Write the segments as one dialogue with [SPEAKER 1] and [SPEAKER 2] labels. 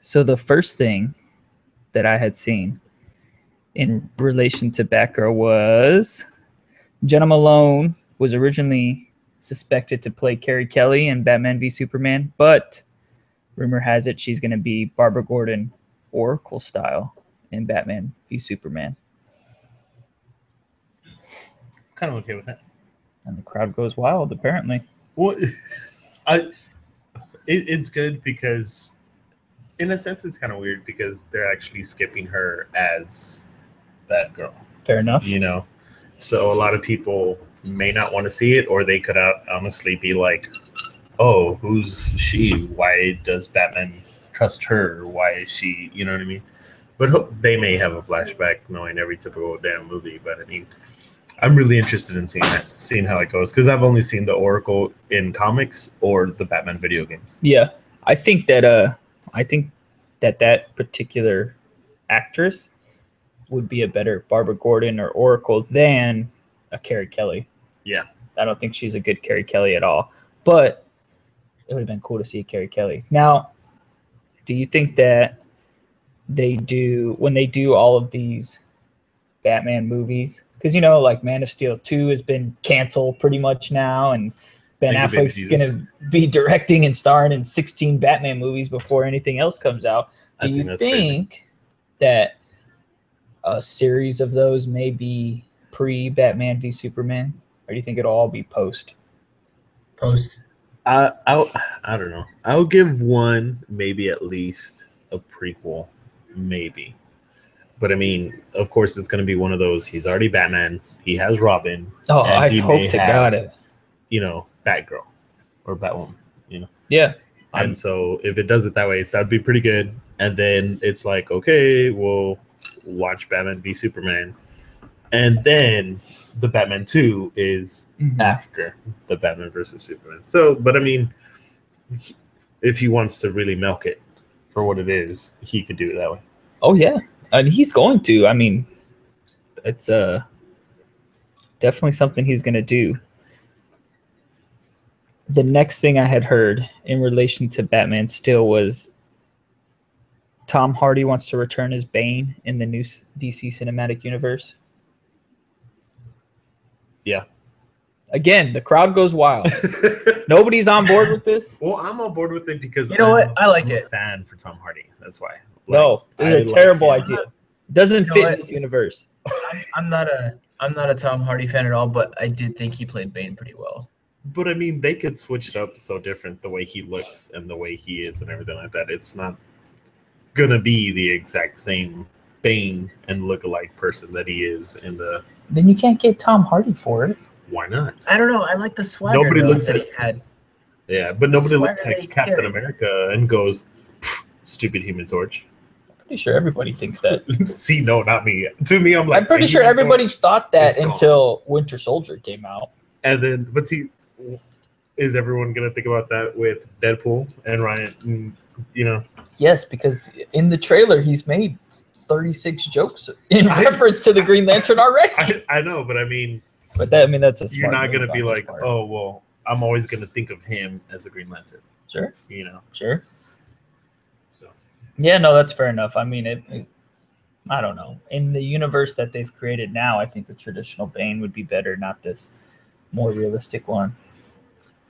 [SPEAKER 1] So the first thing that I had seen in relation to Batgirl was Jenna Malone was originally suspected to play Carrie Kelly in Batman v Superman, but rumor has it she's going to be Barbara Gordon Oracle style in Batman v Superman.
[SPEAKER 2] Kind of okay with that.
[SPEAKER 1] And the crowd goes wild, apparently.
[SPEAKER 2] Well, it's good because, in a sense, it's kind of weird because they're actually skipping her as Batgirl.
[SPEAKER 1] Fair enough.
[SPEAKER 2] You know, so a lot of people may not want to see it, or they could honestly be like, "Oh, who's she? Why does Batman trust her? Why is she?" You know what I mean? But they may have a flashback knowing every typical damn movie. But I mean, I'm really interested in seeing how it goes because I've only seen the Oracle in comics or the Batman video games.
[SPEAKER 1] Yeah, I think that that particular actress would be a better Barbara Gordon or Oracle than a Carrie Kelly.
[SPEAKER 2] Yeah,
[SPEAKER 1] I don't think she's a good Carrie Kelly at all. But it would have been cool to see Carrie Kelly. Now, do you think that when they do all of these Batman movies, because like Man of Steel 2 has been canceled pretty much now, and Ben Affleck's going to be directing and starring in 16 Batman movies before anything else comes out. Do you think that a series of those may be pre-Batman v Superman, or do you think it'll all be post?
[SPEAKER 2] I don't know. I'll give one, maybe at least a prequel, maybe. But I mean, of course, it's going to be one of those. He's already Batman. He has Robin.
[SPEAKER 1] Oh, I hope to God it.
[SPEAKER 2] Batgirl or Batwoman.
[SPEAKER 1] Yeah.
[SPEAKER 2] And so if it does it that way, that'd be pretty good. And then it's like, okay, we'll watch Batman v Superman, and then the Batman 2 is after the Batman versus Superman. So, but I mean, if he wants to really milk it for what it is, he could do it that way.
[SPEAKER 1] Oh yeah. And he's going to. I mean, it's definitely something he's going to do. The next thing I had heard in relation to Batman still was Tom Hardy wants to return as Bane in the new DC Cinematic Universe.
[SPEAKER 2] Yeah.
[SPEAKER 1] Again, the crowd goes wild. Nobody's on board with this.
[SPEAKER 2] Well, I'm on board with it because
[SPEAKER 3] I like
[SPEAKER 2] I'm
[SPEAKER 3] it.
[SPEAKER 2] a fan for Tom Hardy. That's why.
[SPEAKER 1] No, this is a terrible idea. Doesn't fit in this universe.
[SPEAKER 3] I'm not a Tom Hardy fan at all, but I did think he played Bane pretty well.
[SPEAKER 2] But I mean, they could switch it up so different, the way he looks and the way he is and everything like that. It's not gonna be the exact same Bane and look-alike person that he is in the.
[SPEAKER 1] Then you can't get Tom Hardy for it.
[SPEAKER 2] Why not?
[SPEAKER 3] I don't know. I like the swagger.
[SPEAKER 2] Nobody looks
[SPEAKER 3] that
[SPEAKER 2] at
[SPEAKER 3] he had.
[SPEAKER 2] Yeah, but nobody looks
[SPEAKER 3] swagger that
[SPEAKER 2] like
[SPEAKER 3] he
[SPEAKER 2] Captain
[SPEAKER 3] carried.
[SPEAKER 2] America and goes, "Stupid Human Torch."
[SPEAKER 1] Pretty sure everybody thinks that.
[SPEAKER 2] See, no, not me. To me, I'm like,
[SPEAKER 1] I'm pretty sure
[SPEAKER 2] Human
[SPEAKER 1] everybody
[SPEAKER 2] Torch
[SPEAKER 1] thought that
[SPEAKER 2] is gone.
[SPEAKER 1] until Winter Soldier came out.
[SPEAKER 2] And then, but see, is everyone gonna think about that with Deadpool and Ryan?
[SPEAKER 1] Yes, because in the trailer he's made 36 jokes in reference to the Green Lantern already.
[SPEAKER 2] I know, but I mean,
[SPEAKER 1] But that's a smart
[SPEAKER 2] you're not
[SPEAKER 1] move
[SPEAKER 2] gonna be
[SPEAKER 1] on his
[SPEAKER 2] like,
[SPEAKER 1] part.
[SPEAKER 2] oh well, I'm always gonna think of him as a Green Lantern.
[SPEAKER 1] Sure, sure.
[SPEAKER 2] So
[SPEAKER 1] Yeah, no, that's fair enough. I mean, I don't know. In the universe that they've created now, I think the traditional Bane would be better, not this more realistic one.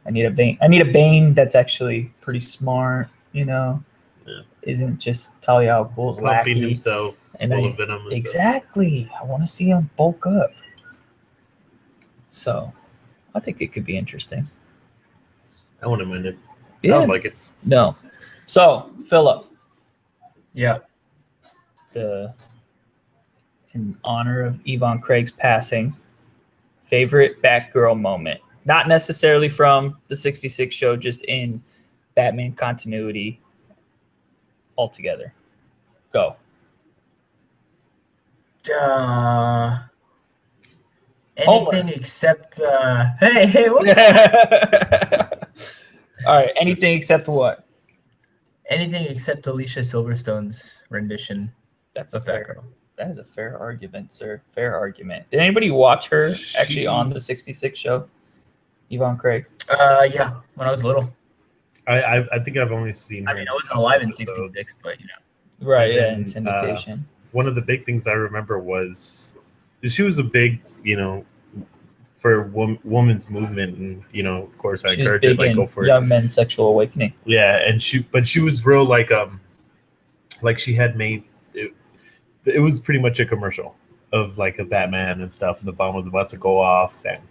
[SPEAKER 1] I need a Bane that's actually pretty smart, isn't just Talia al Ghul's
[SPEAKER 2] pumping
[SPEAKER 1] lackey.
[SPEAKER 2] himself full of venom. And
[SPEAKER 1] Exactly. I want to see him bulk up. So, I think it could be interesting.
[SPEAKER 2] stuff. I wouldn't mind it.
[SPEAKER 1] Yeah.
[SPEAKER 2] I would like it.
[SPEAKER 1] No. So, Philip,
[SPEAKER 3] Yeah.
[SPEAKER 1] in honor of Yvonne Craig's passing, favorite Batgirl moment. Not necessarily from the 66 show, just in Batman continuity altogether. Go.
[SPEAKER 3] Anything except hey, what?
[SPEAKER 1] All right, anything except what?
[SPEAKER 3] Anything except Alicia Silverstone's rendition
[SPEAKER 1] That's
[SPEAKER 3] of Batgirl.
[SPEAKER 1] That is a fair argument, sir. Fair argument. Did anybody watch her actually on the 66 show? Yvonne Craig.
[SPEAKER 3] Yeah, when I was little.
[SPEAKER 2] I think I've only seen her.
[SPEAKER 3] I mean, I
[SPEAKER 2] in a
[SPEAKER 3] wasn't
[SPEAKER 2] couple
[SPEAKER 3] alive in
[SPEAKER 2] episodes.
[SPEAKER 3] '66, but you know.
[SPEAKER 1] Right,
[SPEAKER 2] And
[SPEAKER 1] yeah,
[SPEAKER 2] then,
[SPEAKER 1] in syndication.
[SPEAKER 2] One of the big things I remember was she was a big, for women's movement, and of course I
[SPEAKER 1] She was
[SPEAKER 2] encourage it,
[SPEAKER 1] big
[SPEAKER 2] like go
[SPEAKER 1] in
[SPEAKER 2] for it.
[SPEAKER 1] young men's sexual awakening.
[SPEAKER 2] Yeah, and she was real like she had made it. It was pretty much a commercial of like a Batman and stuff, and the bomb was about to go off, and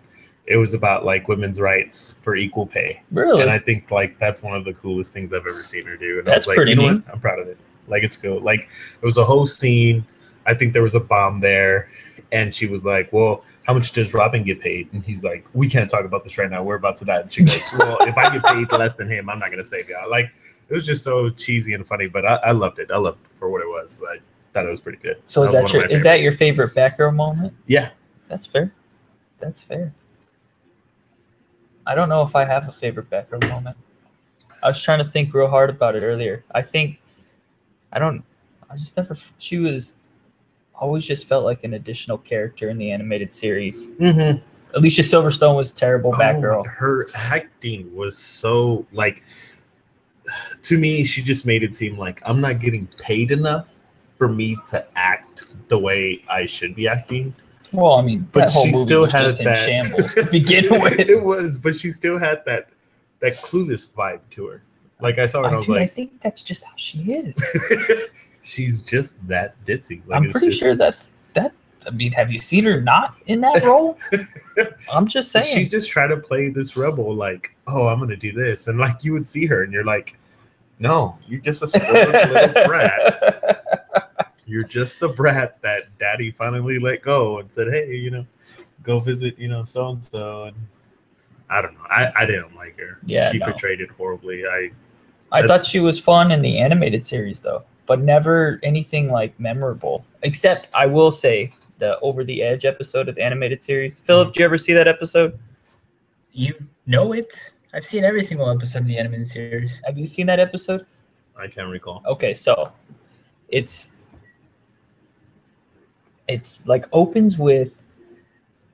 [SPEAKER 2] it was about like women's rights for equal pay.
[SPEAKER 1] Really?
[SPEAKER 2] And I think like that's one of the coolest things I've ever seen her do. And I
[SPEAKER 1] That's
[SPEAKER 2] was like,
[SPEAKER 1] pretty
[SPEAKER 2] you know
[SPEAKER 1] neat.
[SPEAKER 2] what? I'm proud of it. Like it's cool. Like it was a whole scene. I think there was a bomb there, and she was like, "Well, how much does Robin get paid?" And he's like, "We can't talk about this right now. We're about to die." And she goes, "Well, if I get paid less than him, I'm not gonna save y'all." Like it was just so cheesy and funny, but I loved it. I loved it for what it was. I thought it was pretty good.
[SPEAKER 1] So
[SPEAKER 2] was one of my
[SPEAKER 1] is that your favorite Batgirl moment?
[SPEAKER 2] Yeah.
[SPEAKER 1] That's fair. That's fair. I don't know if I have a favorite Batgirl moment. I was trying to think real hard about it earlier. I just never. She was always just felt like an additional character in the animated series.
[SPEAKER 2] Mm-hmm.
[SPEAKER 1] Alicia Silverstone was terrible Batgirl.
[SPEAKER 2] Her acting was so like, to me, she just made it seem like I'm not getting paid enough for me to act the way I should be acting.
[SPEAKER 1] Well, I mean,
[SPEAKER 2] But
[SPEAKER 1] that whole
[SPEAKER 2] she
[SPEAKER 1] movie
[SPEAKER 2] still
[SPEAKER 1] was
[SPEAKER 2] had
[SPEAKER 1] just in
[SPEAKER 2] that
[SPEAKER 1] shambles to begin with.
[SPEAKER 2] It was, but she still had that Clueless vibe to her. Like I saw her, and I was
[SPEAKER 1] Dude, I
[SPEAKER 2] like,
[SPEAKER 1] think that's just how she is.
[SPEAKER 2] she's just that ditzy. Like,
[SPEAKER 1] I'm
[SPEAKER 2] it's
[SPEAKER 1] pretty
[SPEAKER 2] just-
[SPEAKER 1] sure that's that. I mean, have you seen her not in that role? I'm just saying.
[SPEAKER 2] She just tried to play this rebel, like, oh, I'm gonna do this, and like you would see her, and you're like, no, you're just a spoiled little brat. You're just the brat that daddy finally let go and said, hey, go visit, so and so, and I don't know. I didn't like her.
[SPEAKER 1] Yeah,
[SPEAKER 2] she
[SPEAKER 1] no.
[SPEAKER 2] portrayed it horribly.
[SPEAKER 1] I thought she was fun in the animated series, though, but never anything like memorable. Except, I will say, the Over the Edge episode of the animated series. Philip, did you ever see that episode?
[SPEAKER 3] You know it. I've seen every single episode of the animated series.
[SPEAKER 1] Have you seen that episode?
[SPEAKER 2] I can't recall.
[SPEAKER 1] Okay, so it's like opens with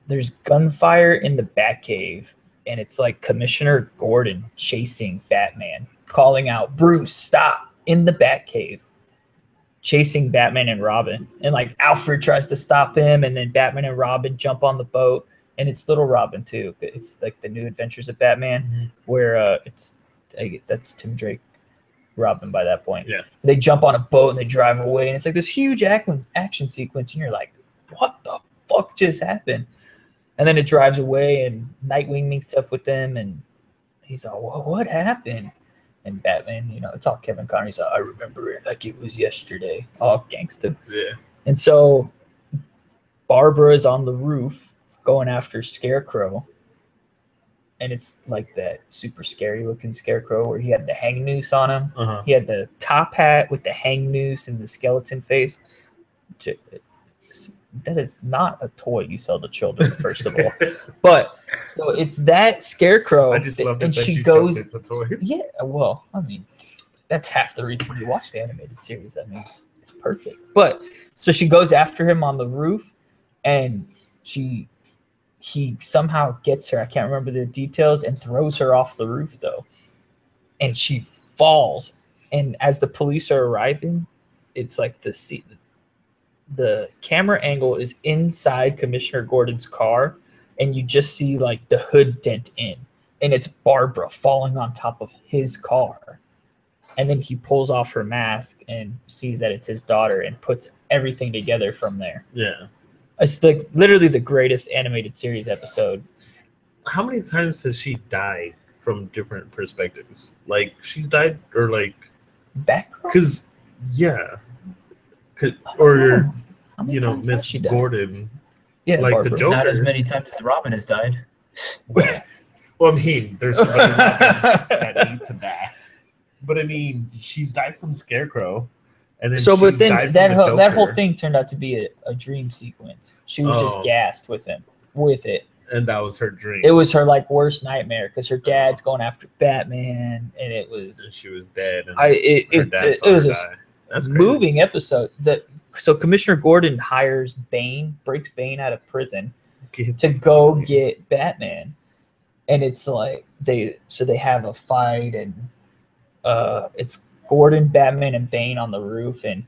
[SPEAKER 1] there's gunfire in the Batcave, and it's like Commissioner Gordon chasing Batman, calling out, "Bruce, stop!" in the Batcave, chasing Batman and Robin, and like Alfred tries to stop him, and then Batman and Robin jump on the boat, and it's Little Robin too. It's like the New Adventures of Batman, where that's Tim Drake Robin by that point.
[SPEAKER 2] Yeah.
[SPEAKER 1] They jump on a boat and they drive away, and it's like this huge action sequence, and you're like, what the fuck just happened? And then it drives away, and Nightwing meets up with them, and he's like, well, what happened? And Batman, it's all Kevin Conner. He's like, I remember it like it was yesterday. All gangsta.
[SPEAKER 2] Yeah.
[SPEAKER 1] And so Barbara is on the roof going after Scarecrow. And it's like that super scary looking Scarecrow where he had the hang noose on him.
[SPEAKER 2] Uh-huh.
[SPEAKER 1] He had the top hat with the hang noose and the skeleton face. That is not a toy you sell to children, first of all. But so it's that Scarecrow.
[SPEAKER 2] I just love it
[SPEAKER 1] and
[SPEAKER 2] that
[SPEAKER 1] she
[SPEAKER 2] you
[SPEAKER 1] goes.
[SPEAKER 2] jumped into toys.
[SPEAKER 1] Yeah, well, I mean, that's half the reason you watch the animated series. I mean, it's perfect. But so she goes after him on the roof, and he somehow gets her. I can't remember the details, and throws her off the roof though, and she falls. And as the police are arriving, it's like the camera angle is inside Commissioner Gordon's car, and you just see like the hood dent in, and it's Barbara falling on top of his car. And then he pulls off her mask and sees that it's his daughter and puts everything together from there.
[SPEAKER 2] Yeah.
[SPEAKER 1] It's like literally the greatest animated series episode.
[SPEAKER 2] How many times has she died from different perspectives? Like she's died, or like,
[SPEAKER 1] Batgirl?
[SPEAKER 2] because yeah,
[SPEAKER 1] I don't know. How many times has
[SPEAKER 2] Miss
[SPEAKER 1] she died?
[SPEAKER 2] Gordon.
[SPEAKER 1] Yeah,
[SPEAKER 2] like the
[SPEAKER 1] Barbara.
[SPEAKER 2] Joker.
[SPEAKER 3] Not as many times as Robin has died.
[SPEAKER 2] Well, I mean, there's some other Robins that need to die, but I mean, she's died from Scarecrow, and then
[SPEAKER 1] So, but
[SPEAKER 2] she's
[SPEAKER 1] then
[SPEAKER 2] died
[SPEAKER 1] that
[SPEAKER 2] from the
[SPEAKER 1] that whole
[SPEAKER 2] Joker,
[SPEAKER 1] thing turned out to be a dream sequence. She was just
[SPEAKER 2] Oh.
[SPEAKER 1] gassed with it.
[SPEAKER 2] and that was her dream.
[SPEAKER 1] It was her like worst nightmare because her dad's going after Batman, and it was
[SPEAKER 2] and she was dead. And
[SPEAKER 1] it
[SPEAKER 2] her dad saw
[SPEAKER 1] was
[SPEAKER 2] her
[SPEAKER 1] a
[SPEAKER 2] die. That's crazy.
[SPEAKER 1] moving episode. So Commissioner Gordon hires Bane, breaks Bane out of prison to go get Batman, and it's like they have a fight, and it's Gordon, Batman, and Bane on the roof, and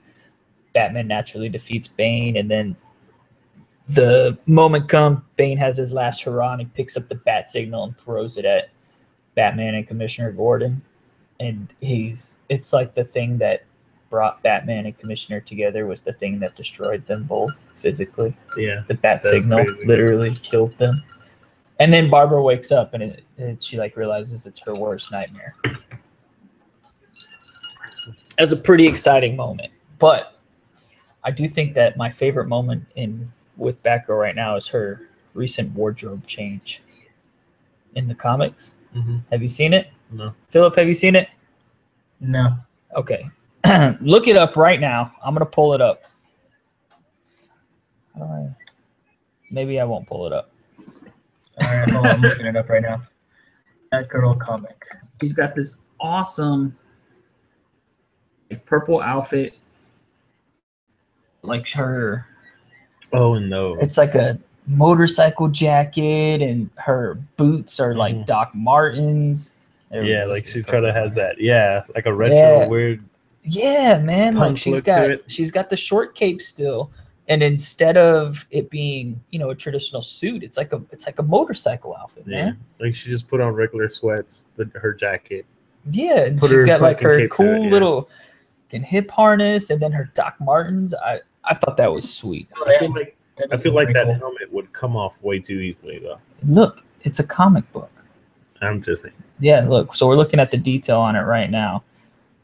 [SPEAKER 1] Batman naturally defeats Bane, and then the moment comes, Bane has his last hurrah, and he picks up the bat signal and throws it at Batman and Commissioner Gordon, and it's like the thing that brought Batman and Commissioner together was the thing that destroyed them both physically.
[SPEAKER 2] Yeah,
[SPEAKER 1] The bat
[SPEAKER 2] That's
[SPEAKER 1] signal
[SPEAKER 2] crazy.
[SPEAKER 1] literally killed them. And then Barbara wakes up and she like realizes it's her worst nightmare. It was a pretty exciting moment. But I do think that my favorite moment with Batgirl right now is her recent wardrobe change in the comics.
[SPEAKER 2] Mhm.
[SPEAKER 1] Have you seen it?
[SPEAKER 2] No.
[SPEAKER 1] Philip, have you seen it?
[SPEAKER 3] No.
[SPEAKER 1] Okay. Look it up right now. I'm going to pull it up. Maybe I won't pull it up.
[SPEAKER 3] All right, hold on, I'm looking it up right now. Batgirl comic.
[SPEAKER 1] She's got this awesome purple outfit. Like her,
[SPEAKER 2] Oh, and no.
[SPEAKER 1] it's like a motorcycle jacket, and her boots are like
[SPEAKER 2] Mhm.
[SPEAKER 1] Doc Martens.
[SPEAKER 2] Yeah, like she kind of has that. Yeah, like a retro
[SPEAKER 1] Yeah.
[SPEAKER 2] weird.
[SPEAKER 1] Yeah, man. Like
[SPEAKER 2] Punk look to it.
[SPEAKER 1] she's got the short cape still, and instead of it being a traditional suit, it's like a motorcycle outfit,
[SPEAKER 2] Yeah,
[SPEAKER 1] man.
[SPEAKER 2] like she just put on regular sweats, her jacket.
[SPEAKER 1] Yeah, and
[SPEAKER 2] Put
[SPEAKER 1] she's
[SPEAKER 2] her
[SPEAKER 1] got like
[SPEAKER 2] fucking
[SPEAKER 1] her
[SPEAKER 2] cape to
[SPEAKER 1] cool
[SPEAKER 2] it, yeah.
[SPEAKER 1] little hip harness, and then her Doc Martens. I thought that was sweet.
[SPEAKER 3] Oh,
[SPEAKER 2] I feel like
[SPEAKER 3] That'd
[SPEAKER 2] I
[SPEAKER 3] be
[SPEAKER 2] feel like
[SPEAKER 3] pretty
[SPEAKER 2] that
[SPEAKER 3] cool.
[SPEAKER 2] helmet would come off way too easily, though.
[SPEAKER 1] Look, it's a comic book.
[SPEAKER 2] I'm just saying.
[SPEAKER 1] Yeah, look. So we're looking at the detail on it right now.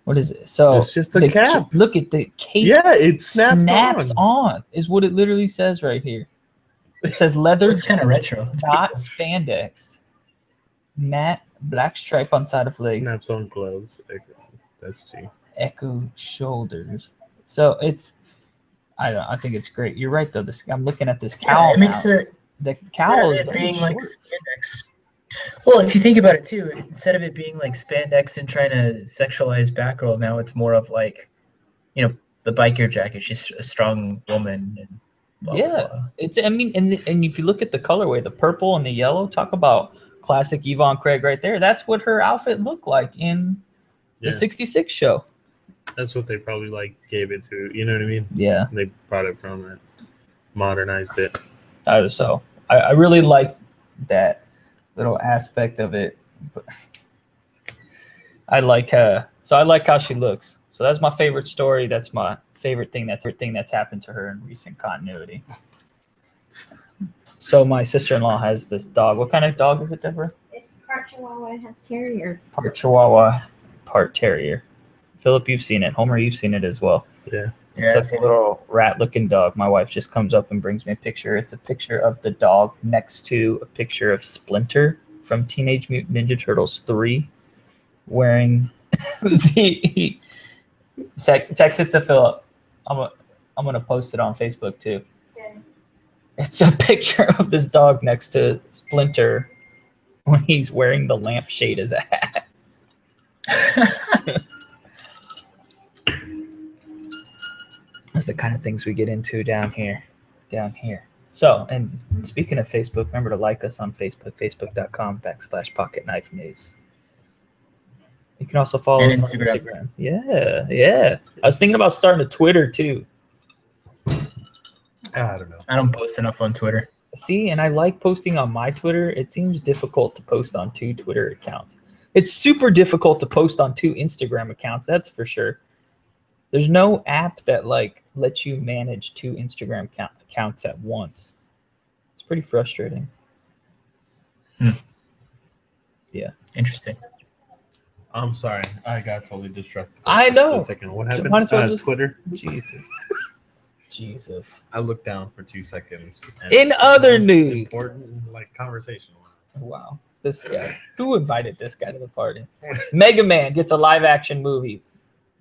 [SPEAKER 1] What is it? So
[SPEAKER 2] It's just a cap.
[SPEAKER 1] Look at the cape.
[SPEAKER 2] Yeah, it snaps,
[SPEAKER 1] on. Is what it literally says right here. It says leather
[SPEAKER 3] It's kind of retro.
[SPEAKER 1] dot spandex, matte black stripe on side of legs,
[SPEAKER 2] Snaps on gloves. That's G.
[SPEAKER 1] echo shoulders. So I think it's great. You're right though. I'm looking at this cowl.
[SPEAKER 3] Yeah, it makes
[SPEAKER 1] now.
[SPEAKER 3] it
[SPEAKER 1] The cowl is
[SPEAKER 3] it
[SPEAKER 1] very
[SPEAKER 3] being like
[SPEAKER 1] short.
[SPEAKER 3] spandex. Well, if you think about it too, instead of it being like spandex and trying to sexualize Batgirl, now it's more of like, the biker jacket. She's a strong woman. And blah,
[SPEAKER 1] Yeah.
[SPEAKER 3] blah, blah.
[SPEAKER 1] It's. I mean, and if you look at the colorway, the purple and the yellow, talk about classic Yvonne Craig right there. That's what her outfit looked like in
[SPEAKER 2] Yeah,
[SPEAKER 1] the '66 show.
[SPEAKER 2] that's what they probably like gave it to. You know what I mean?
[SPEAKER 1] Yeah.
[SPEAKER 2] They brought it from it, modernized it.
[SPEAKER 1] So I really like that little aspect of it. But I like so I like how she looks. So that's my favorite story. That's my favorite thing. That's happened to her in recent continuity. So my sister-in-law has this dog. What kind of dog is it, Deborah?
[SPEAKER 4] It's part Chihuahua and half terrier.
[SPEAKER 1] Part Chihuahua, part Terrier. Philip, you've seen it. Homer, you've seen it as well.
[SPEAKER 2] Yeah.
[SPEAKER 3] Yeah,
[SPEAKER 1] It's like a little rat-looking dog. My wife just comes up and brings me a picture. It's a picture of the dog next to a picture of Splinter from Teenage Mutant Ninja Turtles 3 wearing the... Text it to Philip. I'm gonna post it on Facebook too.
[SPEAKER 4] Okay.
[SPEAKER 1] It's a picture of this dog next to Splinter when he's wearing the lampshade as a hat. That's the kind of things we get into down here. So, and speaking of Facebook, remember to like us on Facebook, facebook.com/Pocket Knife News. You can also follow
[SPEAKER 3] And
[SPEAKER 1] us on
[SPEAKER 3] Instagram.
[SPEAKER 1] Instagram. Yeah. I was thinking about starting a Twitter too.
[SPEAKER 2] I don't know.
[SPEAKER 3] I don't post enough on Twitter.
[SPEAKER 1] See, and I like posting on my Twitter. It seems difficult to post on 2 Twitter accounts. It's super difficult to post on 2 Instagram accounts, that's for sure. There's no app that like lets you manage 2 Instagram accounts at once. It's pretty frustrating.
[SPEAKER 3] Interesting.
[SPEAKER 2] I'm sorry. I got totally distracted.
[SPEAKER 1] I know.
[SPEAKER 2] One second. What
[SPEAKER 1] So
[SPEAKER 2] happened?
[SPEAKER 1] might as well just-
[SPEAKER 2] Twitter.
[SPEAKER 1] Jesus.
[SPEAKER 2] I looked down for 2 seconds. and
[SPEAKER 1] In
[SPEAKER 2] the
[SPEAKER 1] other
[SPEAKER 2] most
[SPEAKER 1] news.
[SPEAKER 2] important conversation.
[SPEAKER 1] Wow. This guy. Who invited this guy to the party? Mega Man gets a live action movie.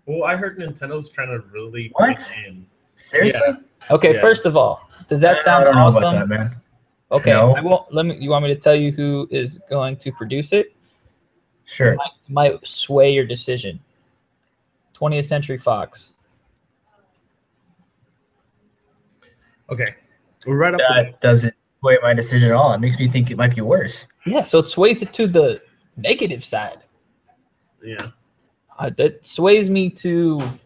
[SPEAKER 2] Well, I heard Nintendo's trying to really
[SPEAKER 3] What?
[SPEAKER 2] break in.
[SPEAKER 3] Seriously?
[SPEAKER 1] Okay,
[SPEAKER 2] Yeah.
[SPEAKER 1] first of all, does that sound
[SPEAKER 3] I don't know
[SPEAKER 1] awesome?
[SPEAKER 3] about that, man.
[SPEAKER 1] Okay,
[SPEAKER 3] No.
[SPEAKER 1] I won't. You want me to tell you who is going to produce it?
[SPEAKER 3] Sure.
[SPEAKER 1] Might sway your decision. 20th Century Fox.
[SPEAKER 2] Okay, we're right up.
[SPEAKER 3] That doesn't sway my decision at all. It makes me think it might be worse.
[SPEAKER 1] Yeah, so it sways it to the negative side.
[SPEAKER 2] Yeah.
[SPEAKER 1] That sways me towards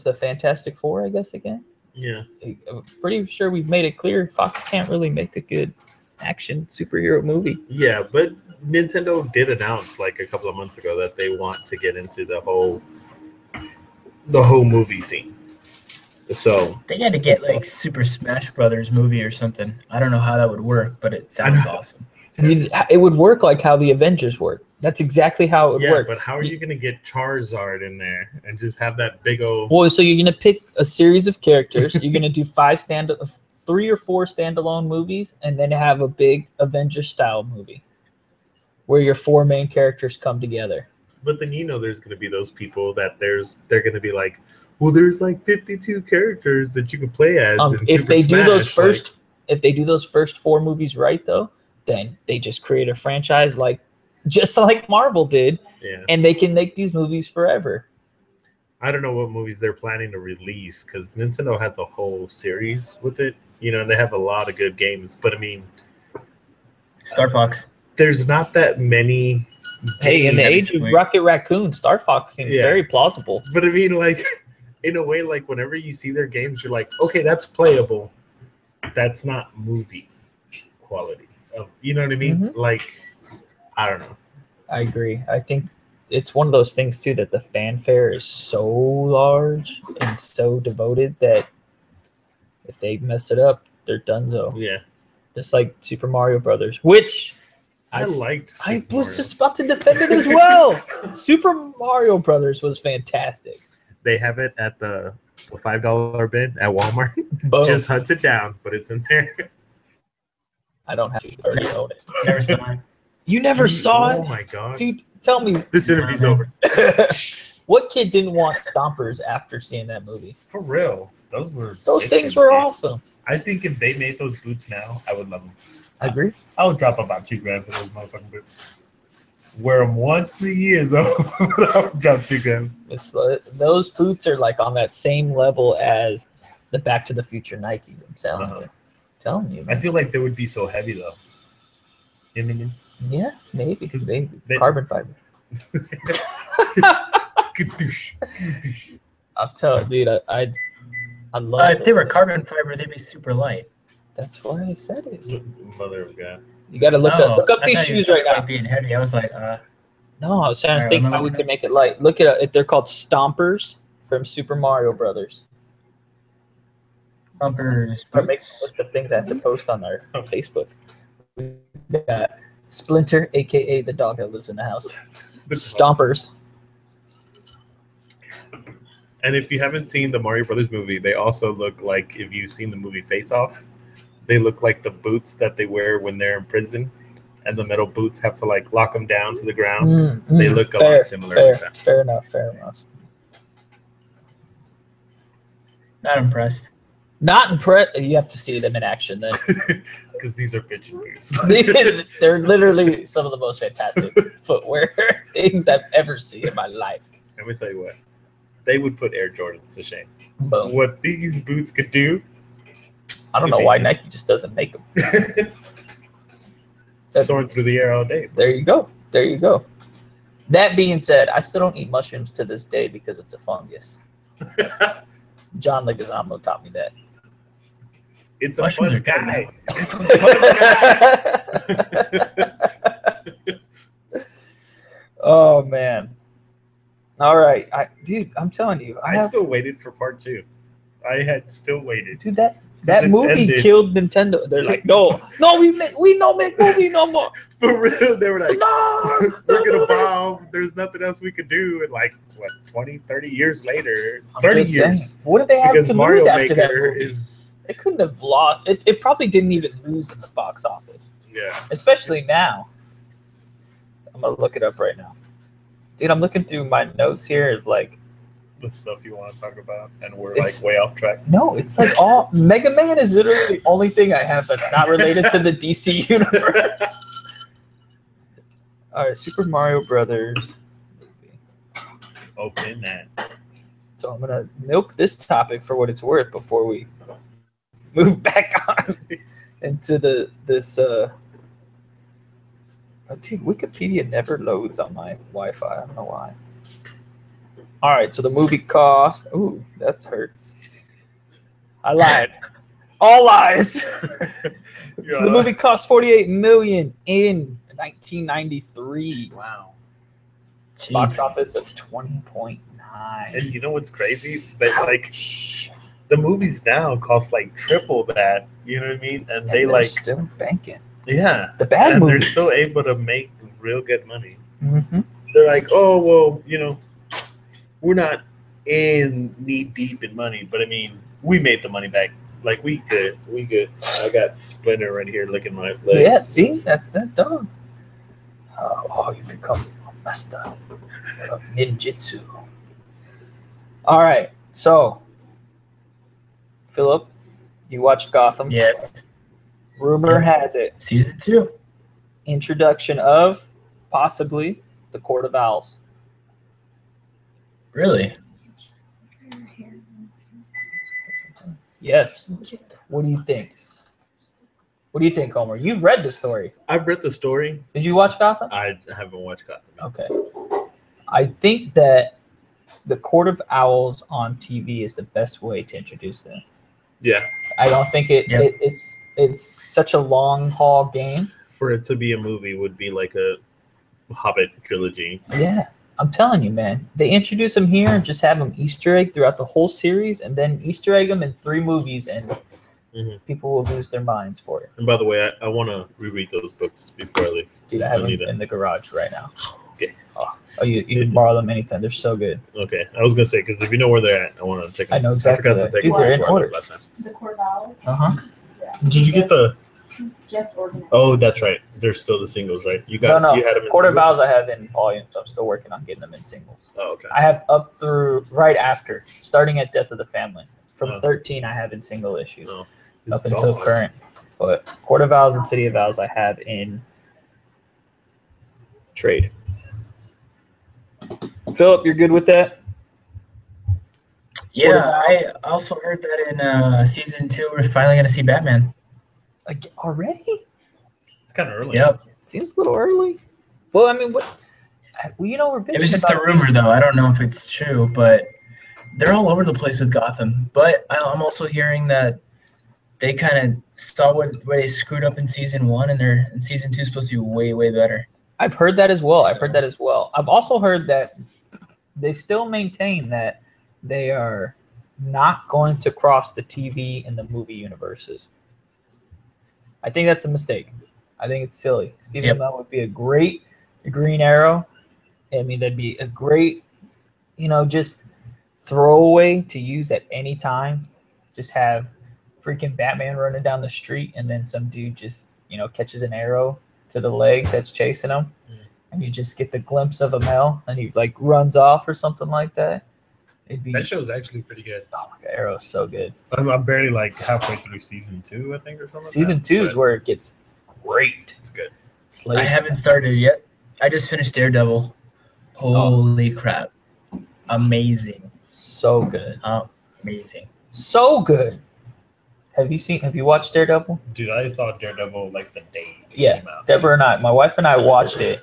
[SPEAKER 1] the Fantastic Four, I guess, again.
[SPEAKER 2] Yeah.
[SPEAKER 1] I'm pretty sure we've made it clear Fox can't really make a good action superhero movie.
[SPEAKER 2] Yeah, but Nintendo did announce like a couple of months ago that they want to get into the whole movie scene. So
[SPEAKER 3] They got to get like Super Smash Brothers movie or something. I don't know how that would work, but it sounds awesome.
[SPEAKER 1] It would work like how the Avengers work. That's exactly how it would work.
[SPEAKER 2] But how are you going to get Charizard in there and just have that big old?
[SPEAKER 1] Well, so you're going to pick a series of characters. You're going to do 3 or 4 standalone movies, and then have a big Avengers style movie where your 4 main characters come together.
[SPEAKER 2] But then there's going to be those people that they're going to be like, well, there's like 52 characters that you can play as.
[SPEAKER 1] If they do those first 4 movies right, though, then they just create a franchise just like Marvel did, and they can make these movies forever.
[SPEAKER 2] I don't know what movies they're planning to release because Nintendo has a whole series with it, and they have a lot of good games. But I mean,
[SPEAKER 3] Star Fox.
[SPEAKER 2] There's not that many.
[SPEAKER 1] Hey, in the age of Rocket Raccoon, Star Fox seems very plausible.
[SPEAKER 2] But I mean, like, in a way, like whenever you see their games, you're like, okay, that's playable. That's not movie quality. You know what I mean?
[SPEAKER 1] Mm-hmm.
[SPEAKER 2] Like, I don't know.
[SPEAKER 1] I agree. I think it's one of those things too that the fanfare is so large and so devoted that if they mess it up, they're donezo.
[SPEAKER 2] Yeah.
[SPEAKER 1] Just like Super Mario Brothers, which
[SPEAKER 2] I liked.
[SPEAKER 1] I was just about to defend it as well. Super Mario Brothers was fantastic.
[SPEAKER 2] They have it at the $5 bin at Walmart.
[SPEAKER 1] Boom.
[SPEAKER 2] Just hunts it down, but it's in there.
[SPEAKER 1] I don't have to. I already own it.
[SPEAKER 3] Never saw it.
[SPEAKER 1] You never saw it?
[SPEAKER 2] Oh my god,
[SPEAKER 1] dude! Tell me.
[SPEAKER 2] This interview's over.
[SPEAKER 1] What kid didn't want Stompers after seeing that movie?
[SPEAKER 2] For real,
[SPEAKER 1] those things were awesome.
[SPEAKER 2] I think if they made those boots now, I would love them.
[SPEAKER 1] I agree.
[SPEAKER 2] I would drop about $2,000 for those motherfucking boots. Wear them once a year though. I would drop $2,000.
[SPEAKER 1] It's those boots are like on that same level as the Back to the Future Nikes. I'm telling you. Man.
[SPEAKER 2] I feel like they would be so heavy though. You know what I mean?
[SPEAKER 1] Yeah, maybe. Carbon fiber. I'm telling you, dude, I love
[SPEAKER 3] if they were carbon fiber, they'd be super light.
[SPEAKER 1] That's why I said it.
[SPEAKER 2] Mother of God.
[SPEAKER 1] You got to look up these shoes right now.
[SPEAKER 3] Being heavy, I was like,
[SPEAKER 1] No, I was trying to think how we could make it light. Look at it. They're called Stompers from Super Mario Brothers.
[SPEAKER 3] Stompers.
[SPEAKER 1] What's the things I have to post on our Facebook? We got Splinter, aka the dog that lives in the house. Stompers.
[SPEAKER 2] And if you haven't seen the Mario Brothers movie, they also look like, if you've seen the movie Face Off, they look like the boots that they wear when they're in prison, and the metal boots have to like lock them down to the ground. They look a lot similar. Like that.
[SPEAKER 1] Fair enough.
[SPEAKER 3] Not impressed.
[SPEAKER 1] Not impressed. You have to see them in action then.
[SPEAKER 2] Because these are bitchin' boots.
[SPEAKER 1] They're literally some of the most fantastic footwear things I've ever seen in my life.
[SPEAKER 2] Let me tell you what. They would put Air Jordans to shame.
[SPEAKER 1] Boom.
[SPEAKER 2] What these boots could do.
[SPEAKER 1] I don't know why Nike just doesn't make them.
[SPEAKER 2] Soaring through the air all day.
[SPEAKER 1] There you go. That being said, I still don't eat mushrooms to this day because it's a fungus. John Leguizamo taught me that.
[SPEAKER 2] It's a fun guy.
[SPEAKER 1] Oh man. All right, dude, I'm telling you,
[SPEAKER 2] I still waited for part 2. I had still waited.
[SPEAKER 1] Dude, that movie killed Nintendo. They're like, no, we don't make movie no more.
[SPEAKER 2] For real, they were like,
[SPEAKER 1] no,
[SPEAKER 2] we're gonna bomb. There's nothing else we could do. And like, what, 20, 30 years later, 30 years.
[SPEAKER 1] Saying, what did they have to
[SPEAKER 2] Mario
[SPEAKER 1] lose after that
[SPEAKER 2] Maker
[SPEAKER 1] movie? They couldn't have lost. It probably didn't even lose in the box office.
[SPEAKER 2] Yeah.
[SPEAKER 1] Especially now. I'm gonna look it up right now. Dude, I'm looking through my notes here of like
[SPEAKER 2] the stuff you want to talk about, and we're like way off track.
[SPEAKER 1] No, it's like all Mega Man is literally the only thing I have that's not related to the DC universe. All right, Super Mario Brothers movie.
[SPEAKER 2] Open that.
[SPEAKER 1] So I'm gonna milk this topic for what it's worth before we move back on into this Dude, Wikipedia never loads on my Wi-Fi. I don't know why. All right, so the movie cost. Ooh, that hurts. I lied. All lies. So the movie cost $48 million in 1993.
[SPEAKER 2] Wow.
[SPEAKER 3] Jeez.
[SPEAKER 1] Box office of 20.9.
[SPEAKER 2] And you know what's crazy? That like the movies now cost like triple that. You know what I mean? And
[SPEAKER 1] And
[SPEAKER 2] they
[SPEAKER 1] they're
[SPEAKER 2] like
[SPEAKER 1] still banking.
[SPEAKER 2] yeah.
[SPEAKER 1] The bad
[SPEAKER 2] And they're
[SPEAKER 1] movies.
[SPEAKER 2] still able to make real good money.
[SPEAKER 1] Mhm.
[SPEAKER 2] They're like, oh well, you know, we're not in knee deep in money, but I mean, we made the money back. Like we good. I got Splinter right here licking my leg.
[SPEAKER 1] Yeah, see, that's that dog. Oh, you become a master of ninjutsu. All right, so Philip, you watched Gotham.
[SPEAKER 3] Yes.
[SPEAKER 1] Rumor
[SPEAKER 3] Yeah.
[SPEAKER 1] has it
[SPEAKER 3] Season 2.
[SPEAKER 1] introduction of possibly the Court of Owls.
[SPEAKER 3] Really?
[SPEAKER 1] Yes. What do you think? What do you think, Homer? You've read the story.
[SPEAKER 2] I've read the story.
[SPEAKER 1] Did you watch Gotham?
[SPEAKER 2] I haven't watched Gotham yet.
[SPEAKER 1] Okay. I think that the Court of Owls on TV is the best way to introduce them.
[SPEAKER 2] Yeah.
[SPEAKER 1] I don't think
[SPEAKER 3] Yep.
[SPEAKER 1] it's such a long haul game.
[SPEAKER 2] For it to be a movie would be like a Hobbit trilogy.
[SPEAKER 1] Yeah, I'm telling you, man. They introduce them here and just have them Easter egg throughout the whole series, and then Easter egg them in 3 movies, and
[SPEAKER 2] Mhm.
[SPEAKER 1] people will lose their minds for it.
[SPEAKER 2] And by the way, I want to reread those books before I leave.
[SPEAKER 1] Dude, I have
[SPEAKER 2] need
[SPEAKER 1] them
[SPEAKER 2] that.
[SPEAKER 1] in the garage right now.
[SPEAKER 2] Okay.
[SPEAKER 1] Oh, you can borrow them anytime. They're so good.
[SPEAKER 2] Okay. I was gonna say because if you know where they're at, I want to take them.
[SPEAKER 1] I know exactly
[SPEAKER 2] I forgot
[SPEAKER 1] that.
[SPEAKER 2] to take
[SPEAKER 1] Dude,
[SPEAKER 2] them
[SPEAKER 1] they're in
[SPEAKER 2] before I
[SPEAKER 1] order.
[SPEAKER 2] left last time.
[SPEAKER 4] The Court of Owls.
[SPEAKER 1] Uh-huh.
[SPEAKER 2] Did you get the?
[SPEAKER 4] Just organized.
[SPEAKER 2] Oh, that's right. They're still the singles, right? You got.
[SPEAKER 1] No.
[SPEAKER 2] You had them in
[SPEAKER 1] Court of
[SPEAKER 2] singles?
[SPEAKER 1] Owls I have in volumes. I'm still working on getting them in singles.
[SPEAKER 2] Oh, okay.
[SPEAKER 1] I have up through right after, starting at Death of the Family. From
[SPEAKER 2] Oh.
[SPEAKER 1] 13, I have in single issues.
[SPEAKER 2] Oh.
[SPEAKER 1] Up until current. But Court of Owls and City of Owls I have in trade. Philip, you're good with that?
[SPEAKER 3] Yeah, I also heard that in season 2 we're finally gonna see Batman.
[SPEAKER 1] Like, already?
[SPEAKER 2] It's kind of early.
[SPEAKER 3] Yep.
[SPEAKER 1] It seems a little early. Well, I mean, what? Well, you know, we're
[SPEAKER 3] It was
[SPEAKER 1] bitching
[SPEAKER 3] just a
[SPEAKER 1] about-
[SPEAKER 3] rumor though. I don't know if it's true, but they're all over the place with Gotham. But I'm also hearing that they kind of saw where they screwed up in season 1, and they're in season 2 is supposed to be way, way better.
[SPEAKER 1] I've heard that as well. I've also heard that they still maintain that they are not going to cross the TV and the movie universes. I think that's a mistake. I think it's silly. Stephen
[SPEAKER 3] Yep.
[SPEAKER 1] Amell would be a great Green Arrow. I mean, that'd be a great, just throwaway to use at any time. Just have freaking Batman running down the street, and then some dude just, catches an arrow to the leg that's chasing him. And you just get the glimpse of Amell, and he like runs off or something like that. It'd be
[SPEAKER 2] That show's actually pretty good.
[SPEAKER 1] oh my god, Arrow's so good.
[SPEAKER 2] I'm barely like halfway through season 2, I think, or something.
[SPEAKER 1] Season
[SPEAKER 2] like that,
[SPEAKER 1] 2 is
[SPEAKER 2] but
[SPEAKER 1] where it gets great.
[SPEAKER 2] it's good.
[SPEAKER 1] Slave.
[SPEAKER 3] I haven't started yet. I just finished Daredevil. Holy crap. Amazing.
[SPEAKER 1] So good.
[SPEAKER 3] Amazing.
[SPEAKER 1] So good. Have you watched Daredevil?
[SPEAKER 2] Dude, I saw Daredevil like the day it
[SPEAKER 1] Yeah.
[SPEAKER 2] came out.
[SPEAKER 1] Deborah and I, my wife and I watched it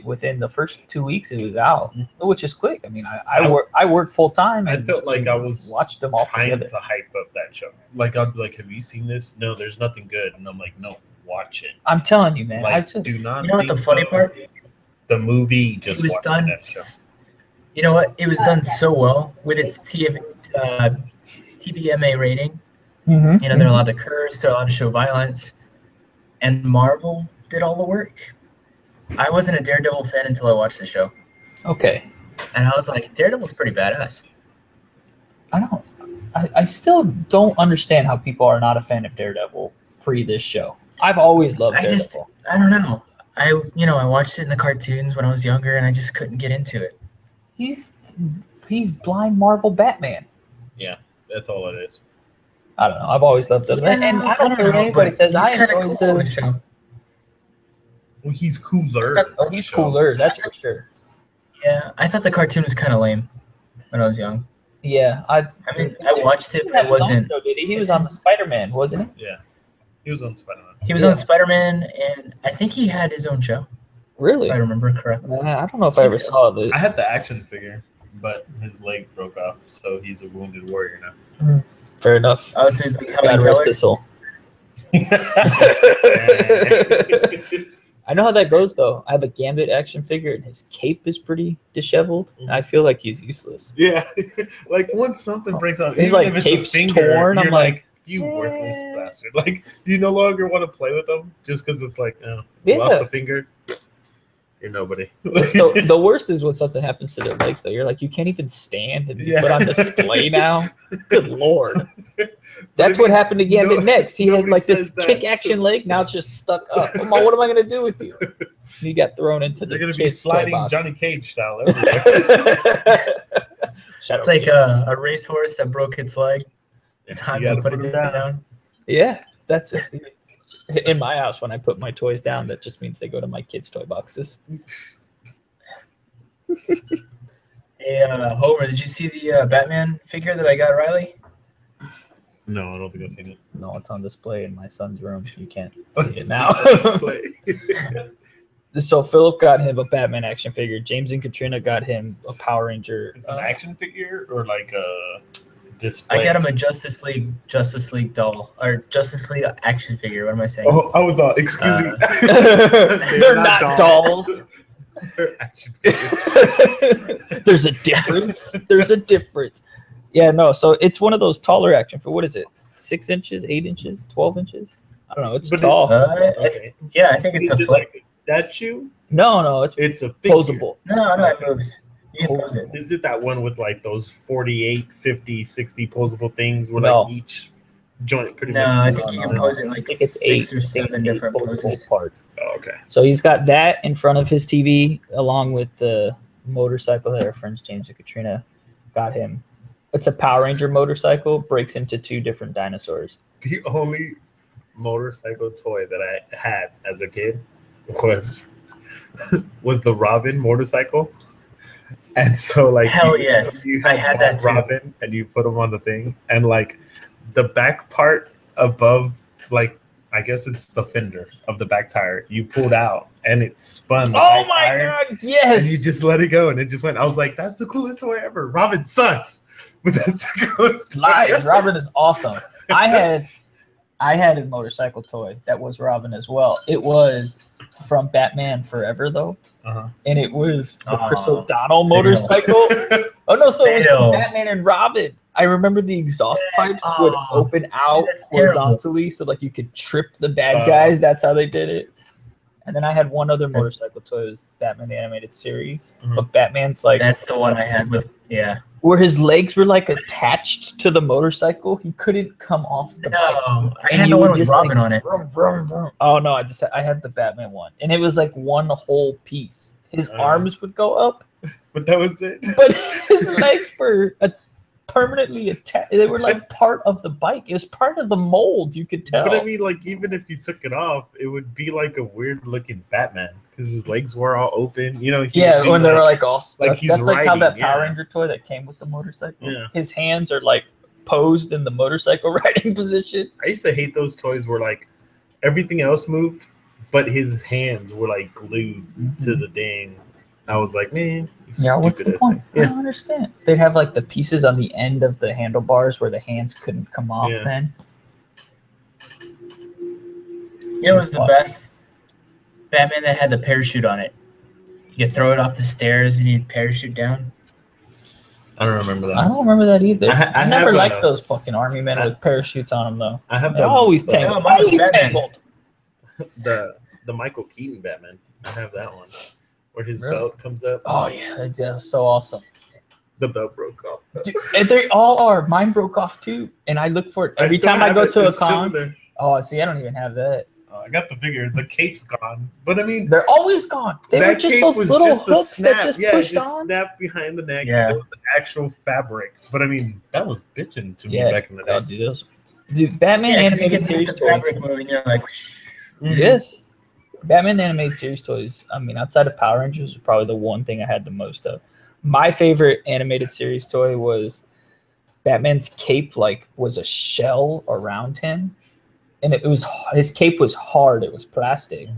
[SPEAKER 1] within the first 2 weeks it was out, which is quick. I mean, I work full time.
[SPEAKER 2] I felt like I was
[SPEAKER 1] watched them all
[SPEAKER 2] trying
[SPEAKER 1] together.
[SPEAKER 2] to hype up that show. Like, I'd be like, have you seen this? No, there's nothing good. And I'm like, no, watch it.
[SPEAKER 1] I'm telling you, man.
[SPEAKER 2] Like, do not.
[SPEAKER 3] You know what the
[SPEAKER 2] think
[SPEAKER 3] funny
[SPEAKER 2] of
[SPEAKER 3] part?
[SPEAKER 2] The movie, just
[SPEAKER 3] It was
[SPEAKER 2] watch
[SPEAKER 3] done.
[SPEAKER 2] the next show.
[SPEAKER 3] You know what? It was done so well with its TVMA rating.
[SPEAKER 1] Mhm.
[SPEAKER 3] They're allowed to curse, they're allowed to show violence, and Marvel did all the work. I wasn't a Daredevil fan until I watched the show,
[SPEAKER 1] Okay.
[SPEAKER 3] and I was like, Daredevil's pretty badass.
[SPEAKER 1] I still don't understand how people are not a fan of Daredevil pre this show. I've always loved Daredevil.
[SPEAKER 3] I don't know. I watched it in the cartoons when I was younger, and I just couldn't get into it.
[SPEAKER 1] He's blind Marvel Batman.
[SPEAKER 2] That's all it is.
[SPEAKER 1] I don't know. I've always loved him. And I don't care what
[SPEAKER 3] know,
[SPEAKER 1] anybody
[SPEAKER 3] but
[SPEAKER 1] says.
[SPEAKER 3] he's
[SPEAKER 1] I
[SPEAKER 3] kinda
[SPEAKER 1] enjoyed
[SPEAKER 3] cool on the
[SPEAKER 1] the.
[SPEAKER 3] show.
[SPEAKER 2] Well, he's cooler.
[SPEAKER 1] Oh, he's cooler. That's for sure.
[SPEAKER 3] Yeah, I thought the cartoon was kind of lame when I was young.
[SPEAKER 1] Yeah,
[SPEAKER 3] I mean, I watched it, but it wasn't.
[SPEAKER 1] He was on the Spider-Man, wasn't he?
[SPEAKER 2] Yeah. He was on Spider-Man.
[SPEAKER 3] He was on Spider-Man, and I think he had his own show,
[SPEAKER 1] Really?
[SPEAKER 3] if I remember correctly.
[SPEAKER 1] I don't know if I ever saw it.
[SPEAKER 2] I had the action figure, but his leg broke off, so he's a wounded warrior now.
[SPEAKER 1] Fair enough.
[SPEAKER 3] Oh, so he's like
[SPEAKER 1] God
[SPEAKER 3] Helen
[SPEAKER 1] rest
[SPEAKER 3] Keller?
[SPEAKER 1] his soul. I know how that goes, though. I have a Gambit action figure, and his cape is pretty disheveled. I feel like he's useless.
[SPEAKER 2] Yeah, like once something breaks off,
[SPEAKER 1] He's
[SPEAKER 2] even
[SPEAKER 1] like,
[SPEAKER 2] if it's a
[SPEAKER 1] cape's
[SPEAKER 2] finger,
[SPEAKER 1] torn, I'm
[SPEAKER 2] you're
[SPEAKER 1] like,
[SPEAKER 2] you worthless
[SPEAKER 1] eh.
[SPEAKER 2] bastard. Like, you no longer want to play with them just because it's like, oh,
[SPEAKER 1] Yeah.
[SPEAKER 2] lost a finger. You're nobody.
[SPEAKER 1] So the worst is when something happens to their legs, though. You're like, you can't even stand and be
[SPEAKER 2] Yeah.
[SPEAKER 1] put on display now. Good lord.
[SPEAKER 2] But
[SPEAKER 1] That's
[SPEAKER 2] I
[SPEAKER 1] what
[SPEAKER 2] mean,
[SPEAKER 1] happened to Gambit next. He had
[SPEAKER 2] nobody
[SPEAKER 1] like this
[SPEAKER 2] says that
[SPEAKER 1] kick action leg. Now it's just stuck up. Oh, what am I going to do with you? You got thrown into the
[SPEAKER 2] They're gonna be
[SPEAKER 1] kid's toy
[SPEAKER 2] sliding
[SPEAKER 1] box.
[SPEAKER 2] Johnny Cage style everywhere.
[SPEAKER 1] Shadow
[SPEAKER 3] It's like
[SPEAKER 1] King.
[SPEAKER 3] a racehorse that broke its leg.
[SPEAKER 2] You
[SPEAKER 3] Time
[SPEAKER 2] gotta
[SPEAKER 3] to put
[SPEAKER 2] put
[SPEAKER 3] it
[SPEAKER 2] 'em
[SPEAKER 3] down.
[SPEAKER 1] Yeah, that's it. In my house, when I put my toys down, that just means they go to my kids' toy boxes.
[SPEAKER 3] Hey, Homer, did you see the Batman figure that I got Riley?
[SPEAKER 2] No, I don't think I've seen it.
[SPEAKER 1] No, it's on display in my son's room. You can't see it now. So Philip got him a Batman action figure. James and Katrina got him a Power Ranger.
[SPEAKER 2] It's an action figure or like a display.
[SPEAKER 3] I got him a Justice League doll or Justice League action figure. What am I saying?
[SPEAKER 2] Oh, I was excuse me.
[SPEAKER 1] They're not dolls.
[SPEAKER 2] They're action figures.
[SPEAKER 1] There's a difference. There's a difference. Yeah, no. So it's one of those taller action figures. What is it? 6 inches, 8 inches, 12 inches? I don't know. It's
[SPEAKER 2] But
[SPEAKER 1] tall.
[SPEAKER 2] Okay.
[SPEAKER 3] Yeah, I think it's
[SPEAKER 2] Is
[SPEAKER 3] a
[SPEAKER 2] it
[SPEAKER 3] foot.
[SPEAKER 2] like a statue?
[SPEAKER 1] No, it's
[SPEAKER 2] It's a figure.
[SPEAKER 1] posable.
[SPEAKER 3] No, it moves. You can pose it.
[SPEAKER 2] Is it that one with like those 48, 50, 60 posable things where
[SPEAKER 1] No.
[SPEAKER 2] like each joint pretty
[SPEAKER 3] No,
[SPEAKER 2] much
[SPEAKER 3] I
[SPEAKER 2] moves?
[SPEAKER 3] think you
[SPEAKER 1] no,
[SPEAKER 3] can
[SPEAKER 1] no.
[SPEAKER 3] pose it
[SPEAKER 1] I
[SPEAKER 3] like
[SPEAKER 1] think it's
[SPEAKER 3] 6
[SPEAKER 1] eight
[SPEAKER 3] or 7 different
[SPEAKER 1] posable
[SPEAKER 3] poses.
[SPEAKER 1] parts.
[SPEAKER 2] Oh, okay.
[SPEAKER 1] So he's got that in front of his TV, along with the motorcycle that our friends James and Katrina got him. It's a Power Ranger motorcycle, breaks into 2 different dinosaurs.
[SPEAKER 2] The only motorcycle toy that I had as a kid was the Robin motorcycle. And so like
[SPEAKER 3] Hell yes. I had that too.
[SPEAKER 2] Robin and you put him on the thing and like the back part above like I guess it's the fender of the back tire you pulled out and it spun the
[SPEAKER 1] Oh
[SPEAKER 2] back
[SPEAKER 1] my
[SPEAKER 2] tire,
[SPEAKER 1] god, yes!
[SPEAKER 2] and you just let it go and it just went. I was like, that's the coolest toy ever. Robin sucks, but that's the coolest toy
[SPEAKER 1] Lies.
[SPEAKER 2] ever.
[SPEAKER 1] Robin is awesome. I had a motorcycle toy that was Robin as well. It was from Batman Forever though,
[SPEAKER 2] Uh-huh.
[SPEAKER 1] and it was the Chris
[SPEAKER 3] Aw.
[SPEAKER 1] O'Donnell motorcycle. Oh no, so it was from
[SPEAKER 3] Ew.
[SPEAKER 1] Batman and Robin. I remember the exhaust pipes would
[SPEAKER 3] Aw.
[SPEAKER 1] open out
[SPEAKER 3] That's terrible.
[SPEAKER 1] horizontally, so like you could trip the bad
[SPEAKER 2] Oh.
[SPEAKER 1] guys. That's how they did it. And then I had one other motorcycle toy. It was Batman the Animated Series,
[SPEAKER 2] Mhm.
[SPEAKER 1] but Batman's like
[SPEAKER 3] That's the one I had with, yeah.
[SPEAKER 1] where his legs were like attached to the motorcycle. He couldn't come off the bike.
[SPEAKER 3] No, I
[SPEAKER 1] And
[SPEAKER 3] had
[SPEAKER 1] you
[SPEAKER 3] the
[SPEAKER 1] would
[SPEAKER 3] one with
[SPEAKER 1] just,
[SPEAKER 3] Robin
[SPEAKER 1] like,
[SPEAKER 3] on it.
[SPEAKER 1] Vroom, vroom, vroom. Oh no, I had the Batman one, and it was like one whole piece. His arms would go up,
[SPEAKER 2] But that was it.
[SPEAKER 1] but his legs were permanently attached. They were like part of the bike. It was part of the mold. You could tell.
[SPEAKER 2] But I mean, like, even if you took it off, it would be like a weird looking Batman because his legs were all open. You know, he
[SPEAKER 1] yeah,
[SPEAKER 2] would be
[SPEAKER 1] when they're like all stuck.
[SPEAKER 2] he's
[SPEAKER 1] That's like how that
[SPEAKER 2] riding,
[SPEAKER 1] Power
[SPEAKER 2] yeah.
[SPEAKER 1] Ranger toy that came with the motorcycle.
[SPEAKER 2] Yeah.
[SPEAKER 1] His hands are like posed in the motorcycle riding position.
[SPEAKER 2] I used to hate those toys where like everything else moved, but his hands were like glued to the dang. I was like, man, you
[SPEAKER 1] Yeah, what's the
[SPEAKER 2] stupid-ass
[SPEAKER 1] point?
[SPEAKER 2] thing.
[SPEAKER 1] I don't understand. They'd have like the pieces on the end of the handlebars where the hands couldn't come off.
[SPEAKER 2] Yeah.
[SPEAKER 1] Then
[SPEAKER 3] You know, it was the best Batman that had the parachute on it. You could throw it off the stairs and you'd parachute down.
[SPEAKER 2] I don't remember
[SPEAKER 1] I
[SPEAKER 2] that.
[SPEAKER 1] don't remember that either.
[SPEAKER 2] I
[SPEAKER 1] I never
[SPEAKER 2] have
[SPEAKER 1] liked
[SPEAKER 2] a-
[SPEAKER 1] those fucking army men with parachutes on them though.
[SPEAKER 2] I have
[SPEAKER 1] They're always
[SPEAKER 2] the,
[SPEAKER 1] tangled.
[SPEAKER 3] mine was
[SPEAKER 1] Always
[SPEAKER 3] Batman.
[SPEAKER 1] tangled.
[SPEAKER 2] the Michael Keaton Batman. I have that one where his
[SPEAKER 1] Really?
[SPEAKER 2] belt comes up.
[SPEAKER 1] Oh yeah, that was so awesome.
[SPEAKER 2] The belt broke off.
[SPEAKER 1] Dude, and they all are. Mine broke off too, and I look for it every
[SPEAKER 2] still
[SPEAKER 1] time I
[SPEAKER 2] have
[SPEAKER 1] go
[SPEAKER 2] it.
[SPEAKER 1] to a
[SPEAKER 2] It's still
[SPEAKER 1] con.
[SPEAKER 2] there.
[SPEAKER 1] Oh, see, I don't even have that.
[SPEAKER 2] I got the figure. The cape's gone, but I mean,
[SPEAKER 1] They're always gone. They were
[SPEAKER 2] that
[SPEAKER 1] just
[SPEAKER 2] cape
[SPEAKER 1] those
[SPEAKER 2] was
[SPEAKER 1] little
[SPEAKER 2] just a
[SPEAKER 1] hooks
[SPEAKER 2] snap.
[SPEAKER 1] that just
[SPEAKER 2] yeah,
[SPEAKER 1] pushed
[SPEAKER 2] it just
[SPEAKER 1] on.
[SPEAKER 2] snapped behind the neck.
[SPEAKER 3] Yeah.
[SPEAKER 2] It was actual fabric. But I mean, that was bitching to me
[SPEAKER 1] Yeah,
[SPEAKER 2] back in the day.
[SPEAKER 1] I'll do those. Dude, Batman
[SPEAKER 3] Yeah, because you
[SPEAKER 1] animated
[SPEAKER 3] get
[SPEAKER 1] series
[SPEAKER 3] the
[SPEAKER 1] toys.
[SPEAKER 3] fabric moving, you're like,
[SPEAKER 1] Yes. Batman the Animated Series toys, I mean, outside of Power Rangers, was probably the one thing I had the most of. My favorite animated series toy was Batman's cape, like, was a shell around him. and it was his cape was hard. It was plastic,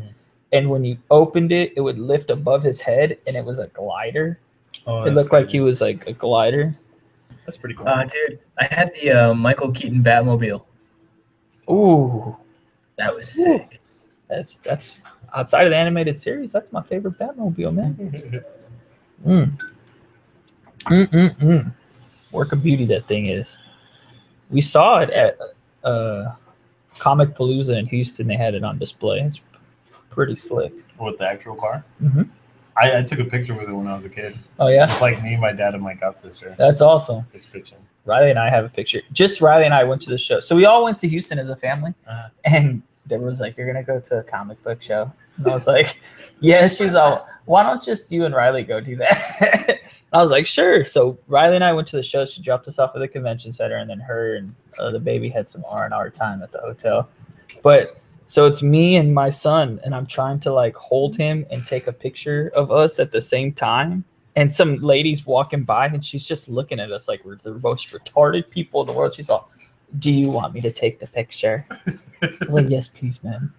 [SPEAKER 1] and when you opened it, it would lift above his head, and it was a glider.
[SPEAKER 2] Oh,
[SPEAKER 1] It looked like he was like a glider.
[SPEAKER 2] That's pretty cool.
[SPEAKER 3] Dude, I had the Michael Keaton Batmobile.
[SPEAKER 1] Ooh,
[SPEAKER 3] That was sick.
[SPEAKER 1] that's outside of the animated series. That's my favorite Batmobile, man. Work of beauty that thing is. We saw it at Comic Palooza in Houston. They had it on display. It's pretty slick.
[SPEAKER 2] With the actual car?
[SPEAKER 1] Mhm.
[SPEAKER 2] I took a picture with it when I was a kid.
[SPEAKER 1] Oh yeah,
[SPEAKER 2] It's like me, my dad, and my god sister.
[SPEAKER 1] that's awesome.
[SPEAKER 2] It's pitching.
[SPEAKER 1] Riley and I have a picture. Just Riley and I went to the show. So we all went to Houston as a family. And Deborah was like, "You're gonna go to a comic book show?" And I was like, "Yeah." She's all, "Why don't just you and Riley go do that?" I was like, "Sure." So Riley and I went to the show. She dropped us off at the convention center, and then her and the baby had some R&R time at the hotel. But so it's me and my son, and I'm trying to like hold him and take a picture of us at the same time. And some lady's walking by, and she's just looking at us like we're the most retarded people in the world. She's all, "Do you want me to take the picture?" I was like, "Yes, please, ma'am."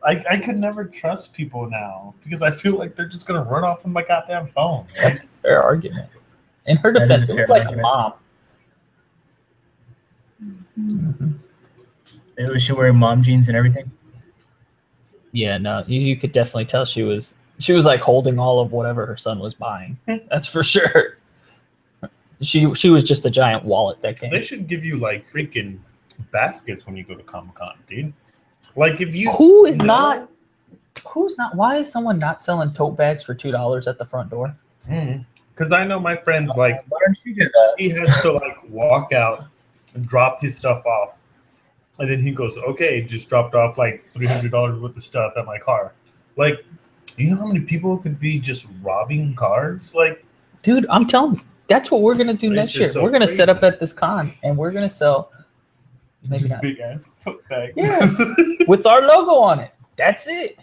[SPEAKER 2] I could never trust people now because I feel like they're just gonna run off on my goddamn phone.
[SPEAKER 1] That's a fair argument. In her
[SPEAKER 3] That is
[SPEAKER 1] defense,
[SPEAKER 3] a
[SPEAKER 1] it
[SPEAKER 3] fair
[SPEAKER 1] was like
[SPEAKER 3] argument.
[SPEAKER 1] a mom.
[SPEAKER 3] Was she wearing mom jeans and everything?
[SPEAKER 1] Yeah, no, you could definitely tell she was like holding all of whatever her son was buying. That's for sure. She was just a giant wallet that
[SPEAKER 2] They
[SPEAKER 1] came.
[SPEAKER 2] should give you like freaking baskets when you go to Comic-Con, dude. Like if you
[SPEAKER 1] Who's
[SPEAKER 2] know-
[SPEAKER 1] not? Why is someone not selling tote bags for $2 at the front door?
[SPEAKER 2] Because I know my friends like
[SPEAKER 3] Why don't you do that?
[SPEAKER 2] he has to like walk out and drop his stuff off. And then he goes, "Okay, just dropped off like $300 worth of stuff at my car." Like, you know how many people could be just robbing cars? Like,
[SPEAKER 1] Dude, I'm telling you, that's what we're gonna do
[SPEAKER 2] It's
[SPEAKER 1] next
[SPEAKER 2] just
[SPEAKER 1] year.
[SPEAKER 2] so
[SPEAKER 1] We're gonna set up
[SPEAKER 2] crazy.
[SPEAKER 1] at this con, and we're gonna sell maybe
[SPEAKER 2] just
[SPEAKER 1] not
[SPEAKER 2] big ass tote bags.
[SPEAKER 1] Yeah. with our logo on it. That's it.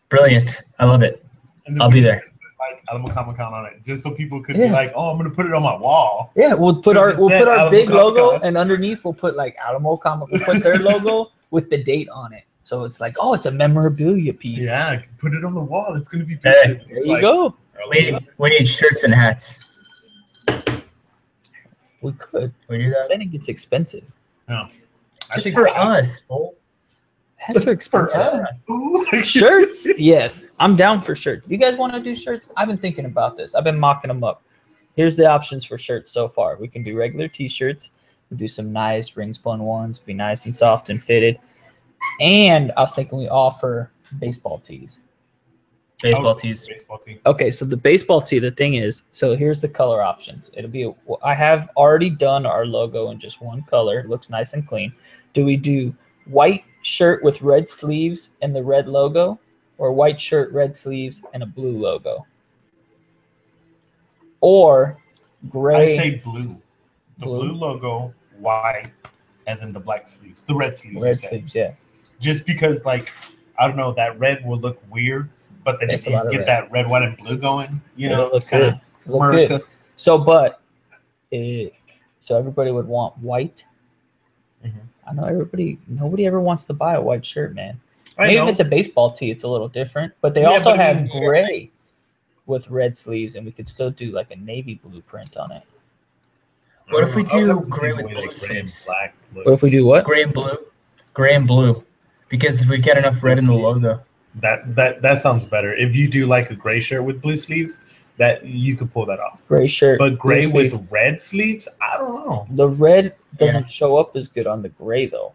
[SPEAKER 3] Brilliant. I love it.
[SPEAKER 2] And then
[SPEAKER 3] I'll
[SPEAKER 2] we
[SPEAKER 3] be
[SPEAKER 2] just
[SPEAKER 3] there.
[SPEAKER 2] put, like Alamo Comic-Con on it, just so people could
[SPEAKER 1] Yeah.
[SPEAKER 2] be like, "Oh, I'm gonna put it on my wall."
[SPEAKER 1] Yeah, we'll put
[SPEAKER 2] Because it
[SPEAKER 1] our
[SPEAKER 2] said Alamo
[SPEAKER 1] big logo,
[SPEAKER 2] Comic-Con.
[SPEAKER 1] and underneath we'll put like Alamo Comic. We'll put their logo with the date on it, so it's like, oh, it's a memorabilia piece.
[SPEAKER 2] Yeah, put it on the wall. It's gonna be
[SPEAKER 3] Hey,
[SPEAKER 2] pictured.
[SPEAKER 1] there you go.
[SPEAKER 3] We need shirts and hats.
[SPEAKER 1] We could.
[SPEAKER 3] We do that.
[SPEAKER 1] Then it gets expensive.
[SPEAKER 2] I
[SPEAKER 3] Just
[SPEAKER 2] think
[SPEAKER 3] for us, fool.
[SPEAKER 1] Hats are
[SPEAKER 2] for
[SPEAKER 1] expensive.
[SPEAKER 2] us. Ooh.
[SPEAKER 1] Shirts, yes, I'm down for shirts. You guys want to do shirts? I've been thinking about this. I've been mocking them up. Here's the options for shirts so far. We can do regular T-shirts. We do some nice ring spun ones. Be nice and soft and fitted. And I was thinking we offer baseball tees.
[SPEAKER 3] Baseball tees.
[SPEAKER 2] Baseball team.
[SPEAKER 1] Okay, so the baseball tee. The thing is, so here's the color options. It'll be. I have already done our logo in just one color. It looks nice and clean. Do we do white shirt with red sleeves and the red logo, or white shirt, red sleeves, and a blue logo, or gray?
[SPEAKER 2] I say blue. The blue logo, white, and then the black sleeves. The red sleeves. you
[SPEAKER 1] red
[SPEAKER 2] say.
[SPEAKER 1] sleeves. Yeah,
[SPEAKER 2] Just because, like, I don't know, that red will look weird, but then
[SPEAKER 1] It's
[SPEAKER 2] if
[SPEAKER 1] a lot
[SPEAKER 2] you
[SPEAKER 1] of
[SPEAKER 2] get
[SPEAKER 1] red.
[SPEAKER 2] that red, white, and blue going, you know,
[SPEAKER 1] it'll look
[SPEAKER 2] kind
[SPEAKER 1] good.
[SPEAKER 2] of
[SPEAKER 1] Look good. So, but so everybody would want white.
[SPEAKER 2] Mhm.
[SPEAKER 1] I know nobody ever wants to buy a white shirt, man.
[SPEAKER 2] I
[SPEAKER 1] Maybe
[SPEAKER 2] know.
[SPEAKER 1] if it's a baseball tee, it's a little different. But they
[SPEAKER 2] Yeah,
[SPEAKER 1] also
[SPEAKER 2] but I
[SPEAKER 1] have
[SPEAKER 2] mean-
[SPEAKER 1] gray with red sleeves, and we could still do like a navy blue print on it.
[SPEAKER 3] What if we
[SPEAKER 2] I would
[SPEAKER 3] do
[SPEAKER 2] love to see
[SPEAKER 3] gray
[SPEAKER 2] the
[SPEAKER 3] with
[SPEAKER 2] way
[SPEAKER 3] blue
[SPEAKER 2] that gray and
[SPEAKER 3] sleeves?
[SPEAKER 2] black
[SPEAKER 1] What if we do what?
[SPEAKER 3] Gray and blue. Gray and blue. Because we've got enough red in the
[SPEAKER 2] Blue sleeves.
[SPEAKER 3] logo.
[SPEAKER 2] That sounds better. If you do like a gray shirt with blue sleeves, that you could pull that off.
[SPEAKER 1] Gray shirt,
[SPEAKER 2] But gray
[SPEAKER 1] blue
[SPEAKER 2] with
[SPEAKER 1] sleeves.
[SPEAKER 2] red sleeves, I don't know.
[SPEAKER 1] The red doesn't show up as good on the gray though.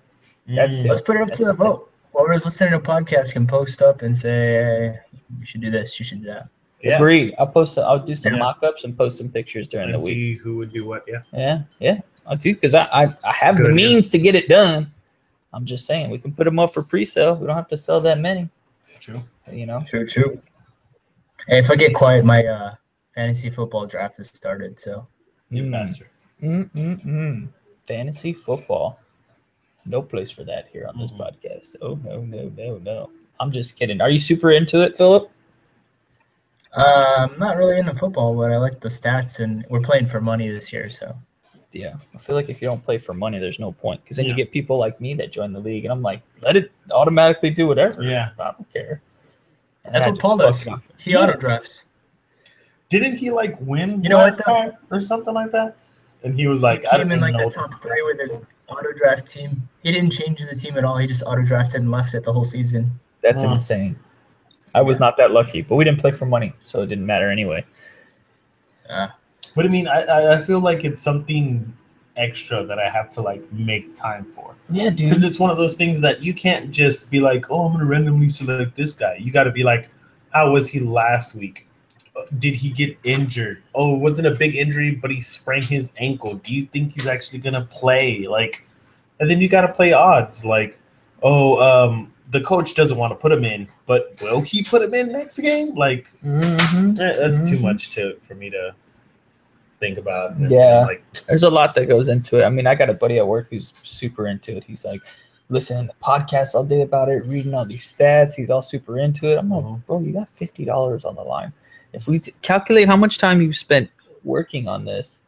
[SPEAKER 1] That's the-
[SPEAKER 3] Let's put it up to the vote. Whoever's listening to a podcast can post up and say, hey, you should do this, you should do that.
[SPEAKER 2] Yeah.
[SPEAKER 1] Agreed. I'll do some
[SPEAKER 2] Yeah.
[SPEAKER 1] mock-ups and post some pictures during
[SPEAKER 2] And
[SPEAKER 1] the week.
[SPEAKER 2] see who would do what. Yeah.
[SPEAKER 1] Yeah, I'll do because I have the
[SPEAKER 2] Good idea.
[SPEAKER 1] means to get it done. I'm just saying we can put them up for pre-sale. We don't have to sell that many,
[SPEAKER 2] True.
[SPEAKER 1] you know.
[SPEAKER 3] True. Hey, if I get quiet, my fantasy football draft has started, so.
[SPEAKER 2] You
[SPEAKER 1] Mm.
[SPEAKER 2] bastard.
[SPEAKER 1] Fantasy football. No place for that here on this
[SPEAKER 2] Mhm.
[SPEAKER 1] podcast. Oh no. I'm just kidding. Are you super into it, Philip?
[SPEAKER 3] I'm not really into football, but I like the stats, and we're playing for money this year, so.
[SPEAKER 1] Yeah, I feel like if you don't play for money, there's no point. Because then you
[SPEAKER 2] Yeah.
[SPEAKER 1] get people like me that join the league, and I'm like, let it automatically do whatever.
[SPEAKER 2] Yeah.
[SPEAKER 1] I don't care. And
[SPEAKER 3] That's
[SPEAKER 1] I
[SPEAKER 3] what
[SPEAKER 1] just
[SPEAKER 3] Paul
[SPEAKER 1] fuck
[SPEAKER 3] does.
[SPEAKER 1] it up.
[SPEAKER 3] He
[SPEAKER 1] Yeah.
[SPEAKER 3] auto drafts.
[SPEAKER 2] Didn't he like win
[SPEAKER 3] You know what,
[SPEAKER 2] last time or something like that? And he was like,
[SPEAKER 3] He
[SPEAKER 2] I
[SPEAKER 3] came
[SPEAKER 2] don't
[SPEAKER 3] in like
[SPEAKER 2] even know.
[SPEAKER 3] the top 3 with his auto draft team. He didn't change the team at all. He just auto drafted and left it the whole season.
[SPEAKER 1] That's
[SPEAKER 2] Mm.
[SPEAKER 1] insane. I was not that lucky, but we didn't play for money, so it didn't matter anyway.
[SPEAKER 2] But I mean, I feel like it's something extra that I have to like make time for.
[SPEAKER 1] Yeah,
[SPEAKER 2] Because it's one of those things that you can't just be like, oh, I'm going to randomly select this guy. You got to be like, how was he last week? Did he get injured? Oh, it wasn't a big injury, but he sprained his ankle. Do you think he's actually going to play? Like, and then you got to play odds. Like, the coach doesn't want to put him in, but will he put him in next game? Like, that's too much for me to think about. And,
[SPEAKER 1] Yeah.
[SPEAKER 2] like,
[SPEAKER 1] There's a lot that goes into it. I mean, I got a buddy at work who's super into it. He's like, listening to podcasts all day about it, reading all these stats. He's all super into it. I'm like, bro, you got $50 on the line. If we calculate how much time you've spent working on this,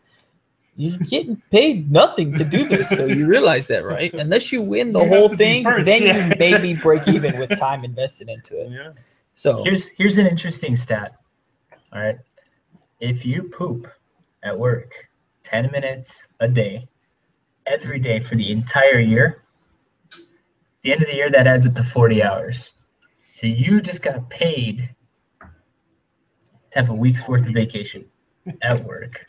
[SPEAKER 1] you're getting paid nothing to do this, though. You realize that, right? Unless you win the
[SPEAKER 2] You have
[SPEAKER 1] whole
[SPEAKER 2] to be
[SPEAKER 1] thing,
[SPEAKER 2] first,
[SPEAKER 1] then
[SPEAKER 2] yeah.
[SPEAKER 1] you maybe break even with time invested into it.
[SPEAKER 2] yeah.
[SPEAKER 1] So
[SPEAKER 3] Here's an interesting stat. All right. If you poop at work 10 minutes a day, every day for the entire year, at the end of the year, that adds up to 40 hours. So you just got paid to have a week's worth of vacation at work.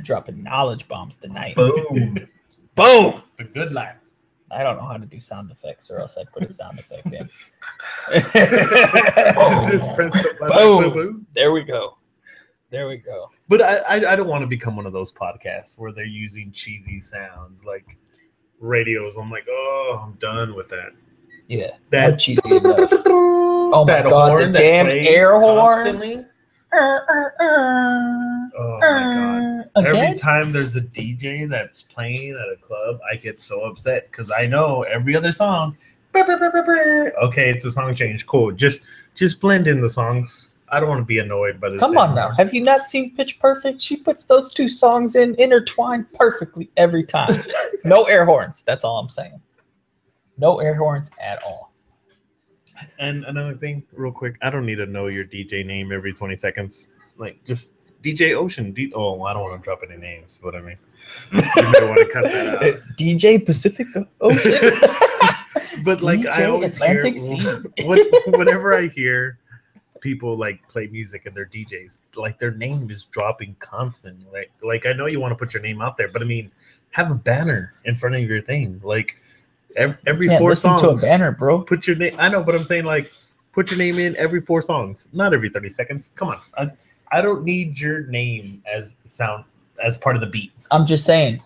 [SPEAKER 1] dropping knowledge bombs tonight.
[SPEAKER 3] Boom.
[SPEAKER 1] Boom!
[SPEAKER 2] The good life.
[SPEAKER 1] I don't know how to do sound effects, or else I'd put a sound effect in.
[SPEAKER 2] Just press the button.
[SPEAKER 1] Boom.
[SPEAKER 2] Boom.
[SPEAKER 1] There we go. There we go.
[SPEAKER 2] But I don't want to become one of those podcasts where they're using cheesy sounds like radios. I'm like, oh, I'm done with that.
[SPEAKER 1] Yeah.
[SPEAKER 2] That
[SPEAKER 1] not cheesy enough. Oh my
[SPEAKER 2] that
[SPEAKER 1] God,
[SPEAKER 2] horn
[SPEAKER 1] the
[SPEAKER 2] that
[SPEAKER 1] damn
[SPEAKER 2] plays
[SPEAKER 1] air horn.
[SPEAKER 2] constantly. Oh my God. Every
[SPEAKER 1] Again?
[SPEAKER 2] time there's a DJ that's playing at a club, I get so upset because I know every other song. Okay, it's a song change. Cool. Just blend in the songs. I don't want to be annoyed by this.
[SPEAKER 1] Come on now. Have you not seen Pitch Perfect? She puts those two songs in intertwined perfectly every time. No air horns. That's all I'm saying. No air horns at all.
[SPEAKER 2] And another thing, real quick, I don't need to know your DJ name every 20 seconds. Like, just DJ Ocean. Oh, I don't want to drop any names, but I mean, you might want to cut that out.
[SPEAKER 1] DJ Pacific Ocean.
[SPEAKER 2] But like, I
[SPEAKER 1] DJ
[SPEAKER 2] always
[SPEAKER 1] Atlantic
[SPEAKER 2] hear
[SPEAKER 1] Sea.
[SPEAKER 2] whenever I hear people like play music and they're DJs, like their name is dropping constantly. Like I know you want to put your name out there, but I mean, have a banner in front of your thing. Like every
[SPEAKER 1] Can't
[SPEAKER 2] 4
[SPEAKER 1] listen
[SPEAKER 2] songs,
[SPEAKER 1] to a banner, bro.
[SPEAKER 2] put your name. I know, but I'm saying like put your name in every 4 songs, not every 30 seconds. Come on, I don't need your name as part of the beat.
[SPEAKER 1] I'm just saying,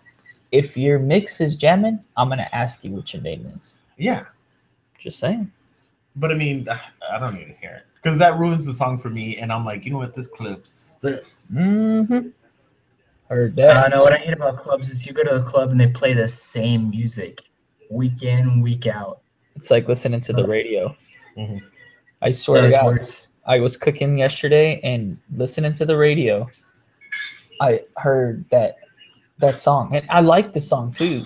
[SPEAKER 1] if your mix is jamming, I'm gonna ask you what your name is.
[SPEAKER 2] Yeah,
[SPEAKER 1] Just saying.
[SPEAKER 2] but I mean, I don't need to hear it because that ruins the song for me. And I'm like, you know what, this clip sucks.
[SPEAKER 1] Mm-hmm. Heard
[SPEAKER 3] I
[SPEAKER 1] that.
[SPEAKER 3] know what I hate about clubs is you go to a club and they play the same music week in, week out.
[SPEAKER 1] It's like listening to the radio.
[SPEAKER 2] Mhm.
[SPEAKER 1] I swear to
[SPEAKER 3] It's
[SPEAKER 1] God,
[SPEAKER 3] worse.
[SPEAKER 1] I was cooking yesterday and listening to the radio. I heard that song, and I like the song too.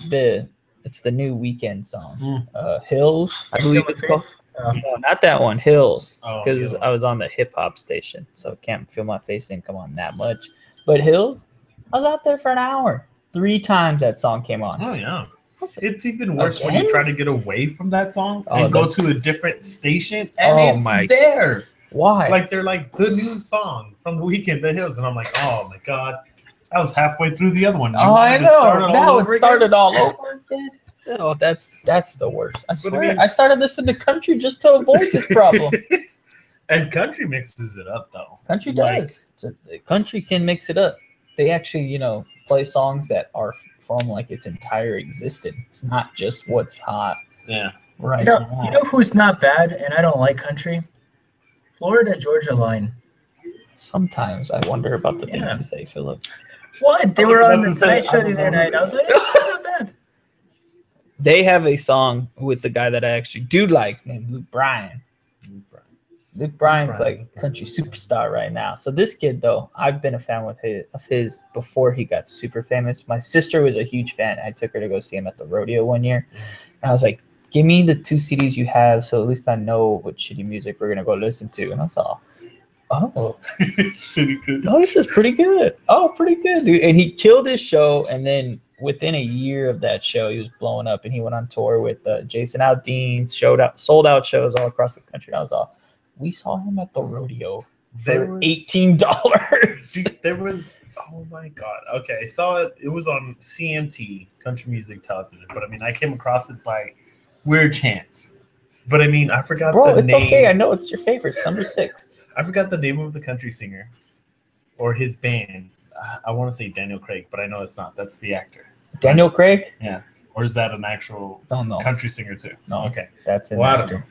[SPEAKER 1] It's the new Weekend song, Hills, I believe it's called. No, not that one, Hills,
[SPEAKER 2] Oh,
[SPEAKER 1] because
[SPEAKER 2] Hills.
[SPEAKER 1] I was on the hip hop station, so I can't feel my face didn't come on that much. But Hills, I was out there for an hour. 3 times that song came on.
[SPEAKER 2] Oh yeah.
[SPEAKER 1] I was like,
[SPEAKER 2] It's even worse when you
[SPEAKER 1] Again?
[SPEAKER 2] try to get away from that song
[SPEAKER 1] Oh,
[SPEAKER 2] and go
[SPEAKER 1] that's-
[SPEAKER 2] to a different station and
[SPEAKER 1] Oh,
[SPEAKER 2] it's
[SPEAKER 1] my-
[SPEAKER 2] there.
[SPEAKER 1] Why?
[SPEAKER 2] Like they're like the new song from the Weekend, The Hills, and I'm like, oh my God, I was halfway through the other one. You
[SPEAKER 1] Oh,
[SPEAKER 2] want
[SPEAKER 1] I
[SPEAKER 2] me to start
[SPEAKER 1] know.
[SPEAKER 2] all
[SPEAKER 1] Now
[SPEAKER 2] over
[SPEAKER 1] it
[SPEAKER 2] again?
[SPEAKER 1] started all over again. Oh, that's the worst. I
[SPEAKER 2] I
[SPEAKER 1] swear.
[SPEAKER 2] mean-
[SPEAKER 1] I started listening to country just to avoid this problem.
[SPEAKER 2] And country mixes it up though.
[SPEAKER 1] Country
[SPEAKER 2] Like-
[SPEAKER 1] does. Country can mix it up. They actually, play songs that are from like its entire existence. It's not just what's hot
[SPEAKER 2] Yeah.
[SPEAKER 1] right
[SPEAKER 3] You
[SPEAKER 1] now.
[SPEAKER 3] know who's not bad, and I don't like country? Florida Georgia line.
[SPEAKER 1] Sometimes I wonder about the things
[SPEAKER 3] Yeah.
[SPEAKER 1] you say, Philip.
[SPEAKER 3] What? They
[SPEAKER 2] I was
[SPEAKER 3] were
[SPEAKER 2] about
[SPEAKER 3] on
[SPEAKER 2] to
[SPEAKER 3] the
[SPEAKER 2] say,
[SPEAKER 3] Tonight Show
[SPEAKER 2] I
[SPEAKER 3] the
[SPEAKER 2] don't
[SPEAKER 3] other
[SPEAKER 2] know.
[SPEAKER 3] night. I was like, oh, not bad.
[SPEAKER 1] They have a song with the guy that I actually do like named Luke Bryan. Luke Bryan's
[SPEAKER 2] Bryan.
[SPEAKER 1] like country superstar right now. So this kid though, I've been a fan of his before he got super famous. My sister was a huge fan. I took her to go see him at the rodeo one year. And I was like, give me the 2 CDs you have so at least I know what shitty music we're gonna go listen to. And I was all, oh,
[SPEAKER 2] Shitty good.
[SPEAKER 1] no, this is pretty good. Oh, pretty good, dude. And he killed his show. And then within a year of that show, he was blowing up. And he went on tour with Jason Aldean, sold out shows all across the country. And I was all, we saw him at the rodeo
[SPEAKER 2] There
[SPEAKER 1] for
[SPEAKER 2] was-
[SPEAKER 1] $18.
[SPEAKER 2] Dude, there was, oh my god. Okay, I saw it. It was on CMT, Country Music Television. But I mean, I came across it by weird chance. But I mean, I forgot
[SPEAKER 1] Bro,
[SPEAKER 2] the
[SPEAKER 1] it's
[SPEAKER 2] name.
[SPEAKER 1] okay. I know it's your favorite. It's number 6.
[SPEAKER 2] I forgot the name of the country singer or his band. I want to say Daniel Craig, but I know it's not. That's the actor.
[SPEAKER 1] Daniel Craig?
[SPEAKER 2] Yeah. Or is that an actual
[SPEAKER 1] Don't know.
[SPEAKER 2] country singer too?
[SPEAKER 1] No.
[SPEAKER 2] Okay.
[SPEAKER 1] That's an
[SPEAKER 2] Well, I don't
[SPEAKER 1] actor.
[SPEAKER 2] know.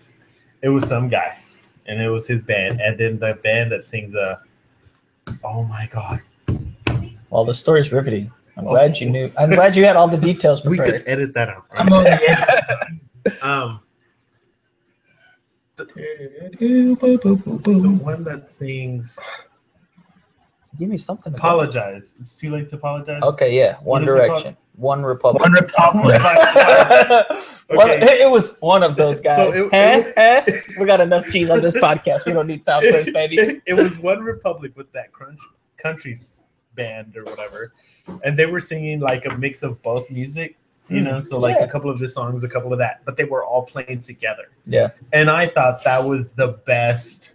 [SPEAKER 2] It was some guy, and it was his band, and then the band that sings oh my god,
[SPEAKER 1] Well, the story's riveting. I'm glad you knew. I'm glad you had all the details
[SPEAKER 2] we
[SPEAKER 1] prepared.
[SPEAKER 2] could edit that out.
[SPEAKER 3] I'm on the edge.
[SPEAKER 2] The one that sings
[SPEAKER 1] Give me something. To
[SPEAKER 2] "Apologize." It's too late to apologize.
[SPEAKER 1] Okay, yeah. One
[SPEAKER 2] What is it called?
[SPEAKER 1] Direction. One Republic.
[SPEAKER 3] One Republic.
[SPEAKER 2] Okay.
[SPEAKER 1] It was one of those guys.
[SPEAKER 2] So
[SPEAKER 1] We got enough cheese on this podcast. We don't need sound clips, baby.
[SPEAKER 2] It was One Republic with that country band or whatever, and they were singing like a mix of both music, you know. So like
[SPEAKER 1] Yeah.
[SPEAKER 2] a couple of this songs, a couple of that, but they were all playing together.
[SPEAKER 1] Yeah.
[SPEAKER 2] And I thought that was the best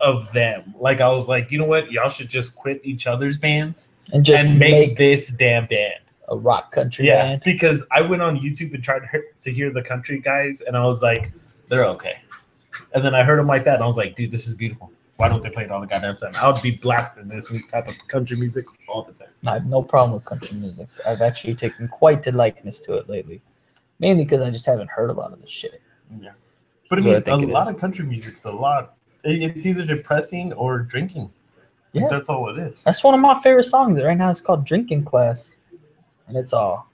[SPEAKER 2] of them. Like I was like, you know what, y'all should just quit each other's bands
[SPEAKER 1] And just
[SPEAKER 2] and
[SPEAKER 1] make
[SPEAKER 2] make this damn band.
[SPEAKER 1] a rock country
[SPEAKER 2] Yeah,
[SPEAKER 1] band.
[SPEAKER 2] because I went on YouTube and tried to hear the country guys, and I was like, they're okay. And then I heard them like that, and I was like, dude, this is beautiful. Why don't they play it all the goddamn time? I would be blasting this type of country music all the time.
[SPEAKER 1] I have no problem with country music. I've actually taken quite a likeness to it lately, mainly because I just haven't heard a lot of this shit.
[SPEAKER 2] Yeah, but I
[SPEAKER 1] That's
[SPEAKER 2] mean,
[SPEAKER 1] what I think
[SPEAKER 2] a
[SPEAKER 1] it
[SPEAKER 2] lot
[SPEAKER 1] is.
[SPEAKER 2] of country music's a lot. It's either depressing or drinking. Like,
[SPEAKER 1] Yeah.
[SPEAKER 2] that's all it is.
[SPEAKER 1] That's one of my favorite songs right now. It's called Drinking Class. And it's all,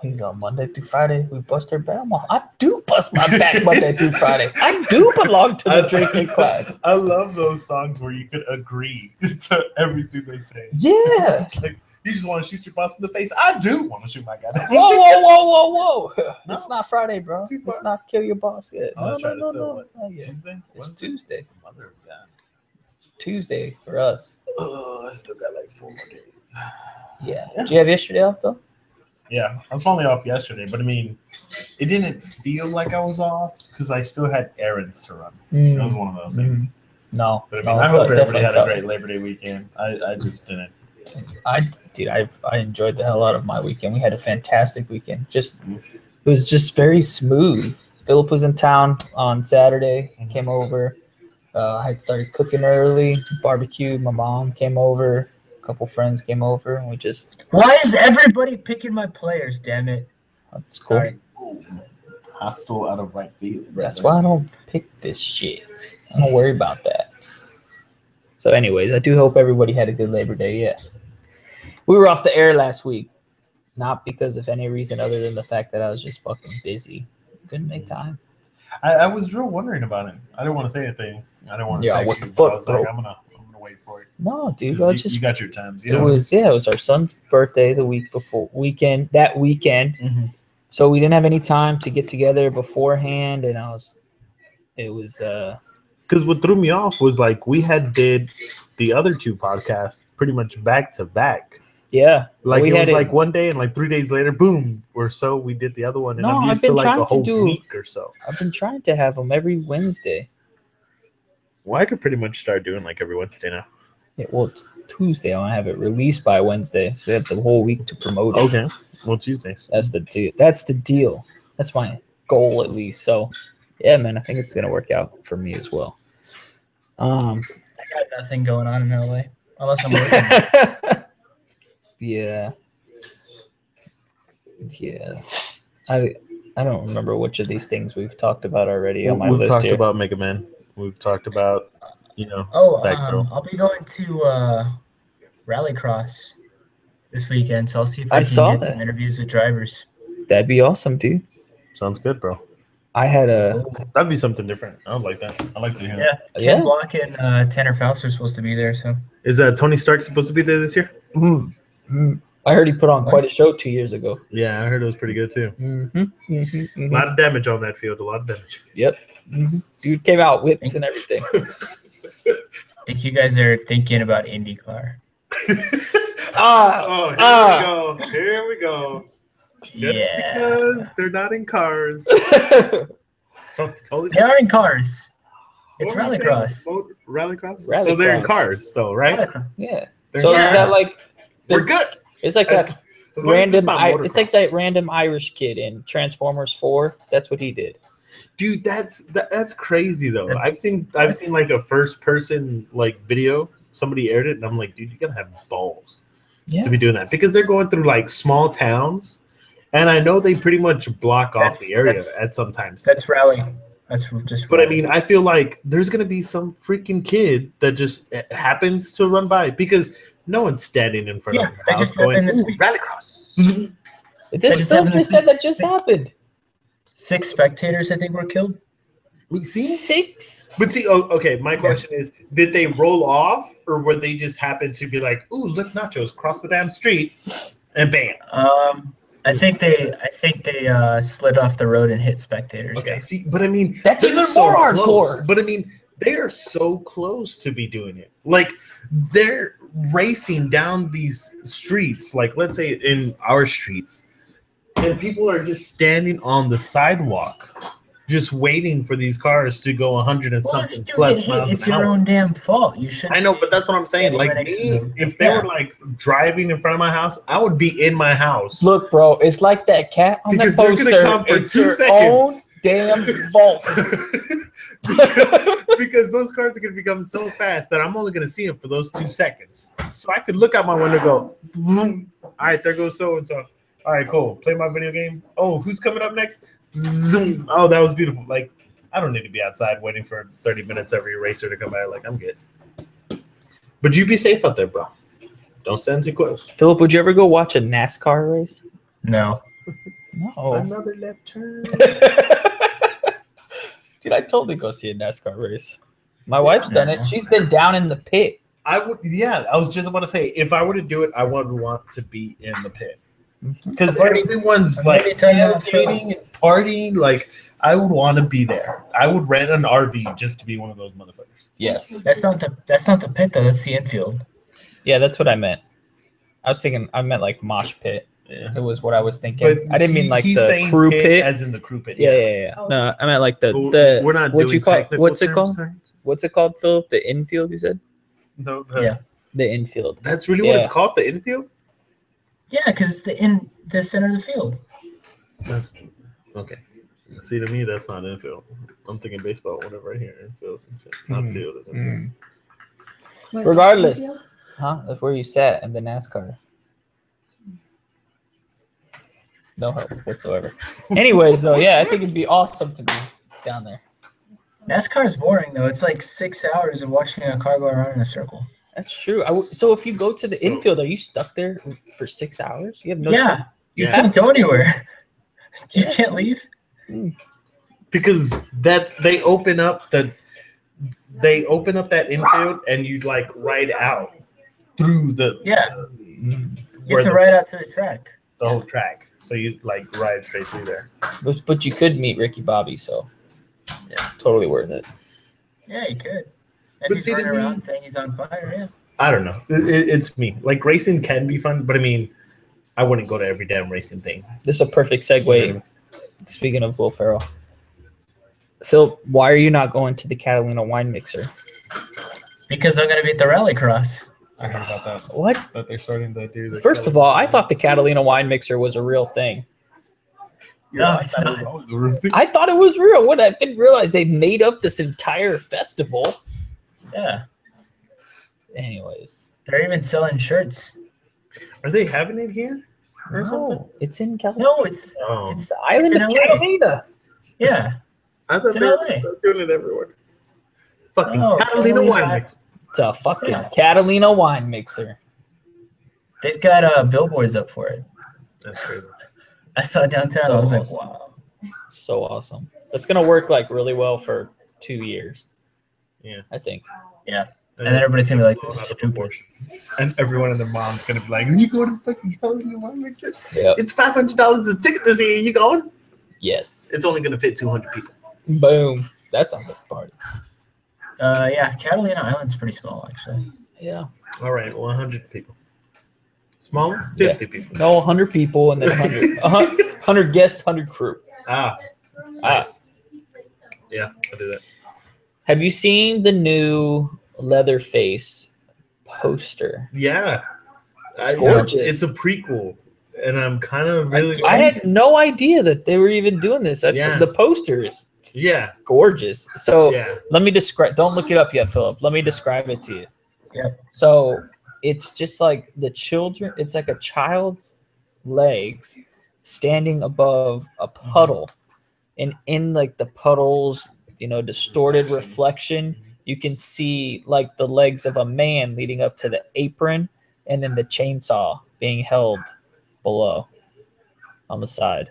[SPEAKER 1] he's on Monday through Friday. We bust our back. I do bust my back Monday through Friday. I do belong to the drinking class.
[SPEAKER 2] I love those songs where you could agree to everything they say.
[SPEAKER 1] Yeah.
[SPEAKER 2] It's like, you just want to shoot your boss in the face. I do want to shoot my guy.
[SPEAKER 1] Whoa, whoa, whoa, whoa, whoa.
[SPEAKER 2] No.
[SPEAKER 1] It's not Friday, bro.
[SPEAKER 2] Too far.
[SPEAKER 1] It's not kill your boss yet.
[SPEAKER 2] I'm not trying to steal what?
[SPEAKER 1] Not yet.
[SPEAKER 2] Tuesday?
[SPEAKER 1] It's
[SPEAKER 2] Wednesday?
[SPEAKER 1] Tuesday.
[SPEAKER 2] Mother of God.
[SPEAKER 1] Tuesday for us.
[SPEAKER 2] Oh, I still got like 4 more days.
[SPEAKER 1] Yeah. Did you have yesterday off, though?
[SPEAKER 2] Yeah, I was finally off yesterday, but I mean, it didn't feel like I was off because I still had errands to run. It was one of those things.
[SPEAKER 1] No.
[SPEAKER 2] But I mean,
[SPEAKER 1] no,
[SPEAKER 2] I hope everybody
[SPEAKER 1] definitely
[SPEAKER 2] had a
[SPEAKER 1] felt
[SPEAKER 2] great
[SPEAKER 1] it.
[SPEAKER 2] Labor Day weekend. I just didn't.
[SPEAKER 1] I enjoyed the hell out of my weekend. We had a fantastic weekend. It was just very smooth. Philip was in town on Saturday. He came over. I had started cooking early, barbecued. My mom came over. A couple friends came over, and we just.
[SPEAKER 3] Why is everybody picking my players? Damn it!
[SPEAKER 1] It's cool.
[SPEAKER 3] Sorry.
[SPEAKER 2] Hostile out of right field.
[SPEAKER 1] That's why I don't pick this shit. I don't worry about that. So, anyways, I do hope everybody had a good Labor Day. Yeah, we were off the air last week, not because of any reason other than the fact that I was just fucking busy. Couldn't make time.
[SPEAKER 2] I was real wondering about it. I didn't want to say anything. I didn't want to
[SPEAKER 1] Yeah,
[SPEAKER 2] text
[SPEAKER 1] what
[SPEAKER 2] you.
[SPEAKER 1] the
[SPEAKER 2] But I
[SPEAKER 1] fuck,
[SPEAKER 2] was like,
[SPEAKER 1] bro?
[SPEAKER 2] I'm gonna wait for it.
[SPEAKER 1] No, dude,
[SPEAKER 2] 'Cause
[SPEAKER 1] I
[SPEAKER 2] you,
[SPEAKER 1] just
[SPEAKER 2] you got your times. You
[SPEAKER 1] it
[SPEAKER 2] know?
[SPEAKER 1] was our son's birthday the week before that weekend.
[SPEAKER 2] Mhm.
[SPEAKER 1] So we didn't have any time to get together beforehand, and it was
[SPEAKER 2] Because what threw me off was like we had did the other 2 podcasts pretty much back to back.
[SPEAKER 1] yeah.
[SPEAKER 2] Like
[SPEAKER 1] we
[SPEAKER 2] it was
[SPEAKER 1] had
[SPEAKER 2] like one day and like 3 days later, boom, or so we did the other one, and
[SPEAKER 1] No,
[SPEAKER 2] I'm
[SPEAKER 1] I've
[SPEAKER 2] used to
[SPEAKER 1] been
[SPEAKER 2] like
[SPEAKER 1] trying
[SPEAKER 2] a
[SPEAKER 1] to
[SPEAKER 2] whole
[SPEAKER 1] do-
[SPEAKER 2] week or so.
[SPEAKER 1] I've been trying to have them every Wednesday.
[SPEAKER 2] Well, I could pretty much start doing like every Wednesday now.
[SPEAKER 1] Yeah, well, it's Tuesday. I want to have it released by Wednesday, so we have the whole week to promote it.
[SPEAKER 2] Okay. Well, Tuesdays.
[SPEAKER 1] That's the deal. That's the deal. That's my goal, at least. So, yeah, man, I think it's gonna work out for me as well.
[SPEAKER 3] I got nothing going on in LA unless I'm working.
[SPEAKER 1] Yeah. Yeah. I don't remember which of these things we've talked about already on my
[SPEAKER 2] We've
[SPEAKER 1] list
[SPEAKER 2] talked
[SPEAKER 1] here.
[SPEAKER 2] about Mega Man. We've talked about,
[SPEAKER 3] Oh,
[SPEAKER 2] Batgirl.
[SPEAKER 3] I'll be going to Rallycross this weekend, so I'll see if
[SPEAKER 1] I
[SPEAKER 3] I can
[SPEAKER 1] saw
[SPEAKER 3] get
[SPEAKER 1] that.
[SPEAKER 3] some interviews with drivers.
[SPEAKER 1] That'd be awesome, dude.
[SPEAKER 2] Sounds good, bro.
[SPEAKER 1] I had a
[SPEAKER 2] That'd be something different. I would like that. I like to hear that.
[SPEAKER 3] Yeah,
[SPEAKER 1] Yeah.
[SPEAKER 3] Ken Block and Tanner Faust are supposed to be there. So
[SPEAKER 2] Is Tony Stark supposed to be there this year?
[SPEAKER 1] I heard he put on
[SPEAKER 3] What?
[SPEAKER 1] quite a show 2 years ago.
[SPEAKER 2] Yeah, I heard it was pretty good too.
[SPEAKER 1] Mm-hmm.
[SPEAKER 2] A lot of damage on that field. A lot of damage.
[SPEAKER 1] Yep. Dude came out whips and everything.
[SPEAKER 3] I think you guys are thinking about IndyCar.
[SPEAKER 2] Oh, here we go. Just because they're not in cars. So, totally.
[SPEAKER 3] They are in cars. It's
[SPEAKER 2] What were you
[SPEAKER 3] rallycross.
[SPEAKER 2] saying? Rallycross?
[SPEAKER 1] Rallycross.
[SPEAKER 2] So they're in cars, though, right?
[SPEAKER 1] Yeah.
[SPEAKER 2] They're
[SPEAKER 1] So
[SPEAKER 2] in
[SPEAKER 1] is
[SPEAKER 2] cars.
[SPEAKER 1] that like
[SPEAKER 2] We're good.
[SPEAKER 1] it's like
[SPEAKER 2] As-
[SPEAKER 1] that
[SPEAKER 2] as long as
[SPEAKER 1] random
[SPEAKER 2] not
[SPEAKER 1] it's like
[SPEAKER 2] motocross.
[SPEAKER 1] that random Irish kid in Transformers 4. That's what he did.
[SPEAKER 2] Dude, that's crazy though. I've seen like a first person like video. Somebody aired it, and I'm like, dude, you gotta have balls
[SPEAKER 1] Yeah.
[SPEAKER 2] to be doing that because they're going through like small towns, and I know they pretty much block off the area at sometimes.
[SPEAKER 3] That's rally. That's just.
[SPEAKER 2] But I
[SPEAKER 3] rally.
[SPEAKER 2] mean, I feel like there's gonna be some freaking kid that just happens to run by because no one's standing in front
[SPEAKER 3] Yeah,
[SPEAKER 2] of their
[SPEAKER 3] that
[SPEAKER 2] house
[SPEAKER 3] just
[SPEAKER 2] going,
[SPEAKER 3] happened this
[SPEAKER 2] "Ooh,
[SPEAKER 3] week."
[SPEAKER 2] rallycross.
[SPEAKER 1] It
[SPEAKER 3] That
[SPEAKER 1] just,
[SPEAKER 3] just
[SPEAKER 1] Phil
[SPEAKER 3] happened
[SPEAKER 1] just
[SPEAKER 3] this
[SPEAKER 1] said that just happened.
[SPEAKER 3] 6 spectators, I think, were killed.
[SPEAKER 2] We see,
[SPEAKER 1] 6?
[SPEAKER 2] but see, okay. My question is, did they roll off, or were they just happen to be like, "Ooh, look, nachos cross the damn street," and bam?
[SPEAKER 3] I think they slid off the road and hit spectators.
[SPEAKER 2] Okay,
[SPEAKER 3] Yeah.
[SPEAKER 2] see, but I mean,
[SPEAKER 1] That's
[SPEAKER 2] they're
[SPEAKER 1] even
[SPEAKER 2] so
[SPEAKER 1] more
[SPEAKER 2] close.
[SPEAKER 1] hardcore.
[SPEAKER 2] But I mean, they are so close to be doing it. Like they're racing down these streets, like let's say in our streets, and people are just standing on the sidewalk, just waiting for these cars to go 100 and
[SPEAKER 3] Well, if
[SPEAKER 2] something
[SPEAKER 3] you
[SPEAKER 2] plus
[SPEAKER 3] get hit,
[SPEAKER 2] miles
[SPEAKER 3] it's
[SPEAKER 2] an
[SPEAKER 3] your
[SPEAKER 2] hour.
[SPEAKER 3] own damn fault. You should.
[SPEAKER 2] I know, but that's what I'm saying.
[SPEAKER 3] Yeah,
[SPEAKER 2] Like
[SPEAKER 3] right next
[SPEAKER 2] me,
[SPEAKER 3] to them.
[SPEAKER 2] if they
[SPEAKER 3] Yeah.
[SPEAKER 2] were like driving in front of my house, I would be in my house.
[SPEAKER 1] Look, bro, it's like that cat on
[SPEAKER 2] Because
[SPEAKER 1] the
[SPEAKER 2] they're
[SPEAKER 1] poster.
[SPEAKER 2] gonna come for
[SPEAKER 1] It's
[SPEAKER 2] 2
[SPEAKER 1] your
[SPEAKER 2] seconds.
[SPEAKER 1] own damn fault.
[SPEAKER 2] because those cars are going to become so fast that I'm only going to see them for those 2 seconds. So I could look out my window and go, "Vroom. All right, there goes so and so. All right, cool. Play my video game. Oh, who's coming up next? Zoom. Oh, that was beautiful. Like, I don't need to be outside waiting for 30 minutes every racer to come by. Like, I'm good. But you be safe out there, bro. Don't stand too close.
[SPEAKER 1] Philip, would you ever go watch a NASCAR race?
[SPEAKER 3] No.
[SPEAKER 1] No.
[SPEAKER 2] Another left turn.
[SPEAKER 1] Dude, I totally go see a NASCAR race. My wife's done it. She's been down in the pit.
[SPEAKER 2] I would, yeah. I was just about to say, if I were to do it, I would want to be in the pit because
[SPEAKER 3] I've already-
[SPEAKER 2] everyone's
[SPEAKER 3] I've
[SPEAKER 2] like
[SPEAKER 3] already done that, Phil.
[SPEAKER 2] tailgating and partying. Like, I would want to be there. I would rent an RV just to be one of those motherfuckers.
[SPEAKER 1] Yes.
[SPEAKER 3] That's not the pit though. That's the infield.
[SPEAKER 1] Yeah, that's what I meant. I meant like mosh pit.
[SPEAKER 2] Yeah.
[SPEAKER 1] It was what I was thinking.
[SPEAKER 2] But
[SPEAKER 1] I didn't mean like
[SPEAKER 2] he's
[SPEAKER 1] the
[SPEAKER 2] saying
[SPEAKER 1] crew pit.
[SPEAKER 2] as in the crew pit.
[SPEAKER 1] Yeah.
[SPEAKER 4] Oh.
[SPEAKER 1] No, I meant like
[SPEAKER 2] But
[SPEAKER 1] the
[SPEAKER 2] we're not
[SPEAKER 1] what
[SPEAKER 2] doing
[SPEAKER 1] you call
[SPEAKER 2] technical
[SPEAKER 1] what's it
[SPEAKER 2] terms,
[SPEAKER 1] called?
[SPEAKER 2] sorry.
[SPEAKER 1] What's it called, Philip? The infield, you said?
[SPEAKER 2] No,
[SPEAKER 3] Yeah.
[SPEAKER 1] The infield.
[SPEAKER 2] that's really what
[SPEAKER 1] Yeah.
[SPEAKER 2] it's called, the infield.
[SPEAKER 3] Yeah, because it's the center of the field.
[SPEAKER 2] That's okay. See, to me, that's not infield. I'm thinking baseball, whatever. Right here, infield, not
[SPEAKER 1] Mm.
[SPEAKER 2] field.
[SPEAKER 1] Mm.
[SPEAKER 4] What,
[SPEAKER 1] Regardless.
[SPEAKER 4] infield?
[SPEAKER 1] Huh? That's where you sat in the NASCAR. No help whatsoever. Anyways, though, yeah, I think it'd be awesome to be down there.
[SPEAKER 3] NASCAR is boring though. It's like 6 hours of watching a car go around in a circle.
[SPEAKER 1] That's true. So if you go to the
[SPEAKER 2] So-
[SPEAKER 1] infield, are you stuck there for 6 hours? You have no
[SPEAKER 3] Yeah,
[SPEAKER 1] time.
[SPEAKER 3] you
[SPEAKER 2] Yeah.
[SPEAKER 3] can't go anywhere. You
[SPEAKER 1] Yeah.
[SPEAKER 3] can't leave.
[SPEAKER 2] Because they open up that infield and you like ride out through the
[SPEAKER 3] Yeah,
[SPEAKER 1] Mm.
[SPEAKER 3] you have to ride out to the track.
[SPEAKER 2] the whole track. So you like ride straight through there.
[SPEAKER 1] But you could meet Ricky Bobby, so yeah, totally worth it.
[SPEAKER 3] Yeah, you could.
[SPEAKER 2] But
[SPEAKER 3] If he's
[SPEAKER 2] see, to
[SPEAKER 3] running
[SPEAKER 2] me-
[SPEAKER 3] around saying he's on fire, yeah.
[SPEAKER 2] I don't know. It's me. Like racing can be fun, but I mean, I wouldn't go to every damn racing thing.
[SPEAKER 1] This is a perfect segue. Speaking of Will Ferrell, Phil, why are you not going to the Catalina wine mixer?
[SPEAKER 3] Because I'm gonna be at the rallycross.
[SPEAKER 2] I heard about that.
[SPEAKER 1] What?
[SPEAKER 2] That they're starting to do. The
[SPEAKER 1] First of all, I thought the Catalina wine mixer was a real thing.
[SPEAKER 3] No, it's not.
[SPEAKER 1] I thought it was real. What I didn't realize they made up this entire festival.
[SPEAKER 3] Yeah,
[SPEAKER 1] Anyways,
[SPEAKER 3] they're even selling shirts.
[SPEAKER 2] Are they having it here or something?
[SPEAKER 1] no, it's in California.
[SPEAKER 3] No, it's
[SPEAKER 2] Oh,
[SPEAKER 1] It's the island
[SPEAKER 3] It's
[SPEAKER 1] of
[SPEAKER 3] in LA.
[SPEAKER 1] Catalina.
[SPEAKER 3] yeah.
[SPEAKER 2] I thought
[SPEAKER 3] it's in
[SPEAKER 2] they were
[SPEAKER 3] LA.
[SPEAKER 2] doing it everywhere. Fucking
[SPEAKER 3] Oh,
[SPEAKER 2] Catalina
[SPEAKER 3] totally
[SPEAKER 2] wine
[SPEAKER 3] not.
[SPEAKER 2] mix.
[SPEAKER 1] It's a fucking
[SPEAKER 3] Yeah.
[SPEAKER 1] Catalina wine mixer.
[SPEAKER 3] They've got billboards up for it.
[SPEAKER 2] That's crazy.
[SPEAKER 3] I saw it downtown.
[SPEAKER 1] So
[SPEAKER 3] I was like,
[SPEAKER 1] awesome.
[SPEAKER 3] wow.
[SPEAKER 1] So awesome. That's gonna work like really well for 2 years.
[SPEAKER 2] Yeah.
[SPEAKER 1] I think.
[SPEAKER 3] And then everybody's gonna be like,
[SPEAKER 2] blown
[SPEAKER 3] "This
[SPEAKER 2] out
[SPEAKER 3] is
[SPEAKER 2] of
[SPEAKER 3] stupid."
[SPEAKER 2] proportion. And everyone and their mom's gonna be like, "You go to fucking hell, your mom makes it.
[SPEAKER 1] Yep.
[SPEAKER 2] It's $500 a ticket to see. You going?
[SPEAKER 1] Yes.
[SPEAKER 2] It's only gonna fit 200 people."
[SPEAKER 1] Boom. That sounds like a party.
[SPEAKER 3] Yeah, Catalina Island's pretty small actually.
[SPEAKER 1] Yeah.
[SPEAKER 2] All right, 100 people. Smaller,
[SPEAKER 1] Yeah.
[SPEAKER 2] 50 people.
[SPEAKER 1] No, 100 people and then 100, 100 guests, 100 crew.
[SPEAKER 2] Ah, nice. Yeah, I'll do that.
[SPEAKER 1] Have you seen the new Leatherface poster?
[SPEAKER 2] Yeah,
[SPEAKER 1] It's gorgeous.
[SPEAKER 2] It's a prequel, and I'm kind of really.
[SPEAKER 1] I had no idea that they were even doing this.
[SPEAKER 2] Yeah.
[SPEAKER 1] The poster is
[SPEAKER 2] Yeah,
[SPEAKER 1] gorgeous. So
[SPEAKER 2] yeah.
[SPEAKER 1] let me describe. Don't look it up yet, Philip. Let me describe it to you.
[SPEAKER 3] Yep.
[SPEAKER 1] So it's just like the children. It's like a child's legs standing above a puddle, and in like the puddle's distorted reflection, you can see like the legs of a man leading up to the apron, and then the chainsaw being held below on the side.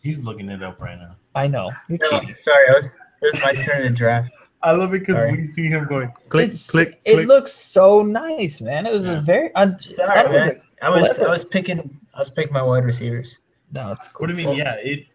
[SPEAKER 2] He's looking it up right now.
[SPEAKER 1] I know you're
[SPEAKER 3] No,
[SPEAKER 1] cheating.
[SPEAKER 3] sorry, it was my turn to draft.
[SPEAKER 2] I love it because
[SPEAKER 3] Sorry.
[SPEAKER 2] we see him going click,
[SPEAKER 1] It's-
[SPEAKER 2] click,
[SPEAKER 1] It
[SPEAKER 2] click.
[SPEAKER 1] looks so nice, man. It was
[SPEAKER 2] Yeah.
[SPEAKER 1] a very. I thought
[SPEAKER 3] Sorry,
[SPEAKER 1] it was
[SPEAKER 3] man.
[SPEAKER 1] a
[SPEAKER 3] I was
[SPEAKER 1] clever-
[SPEAKER 3] picking my wide receivers.
[SPEAKER 1] No, it's cool.
[SPEAKER 2] What do you mean? Yeah, it.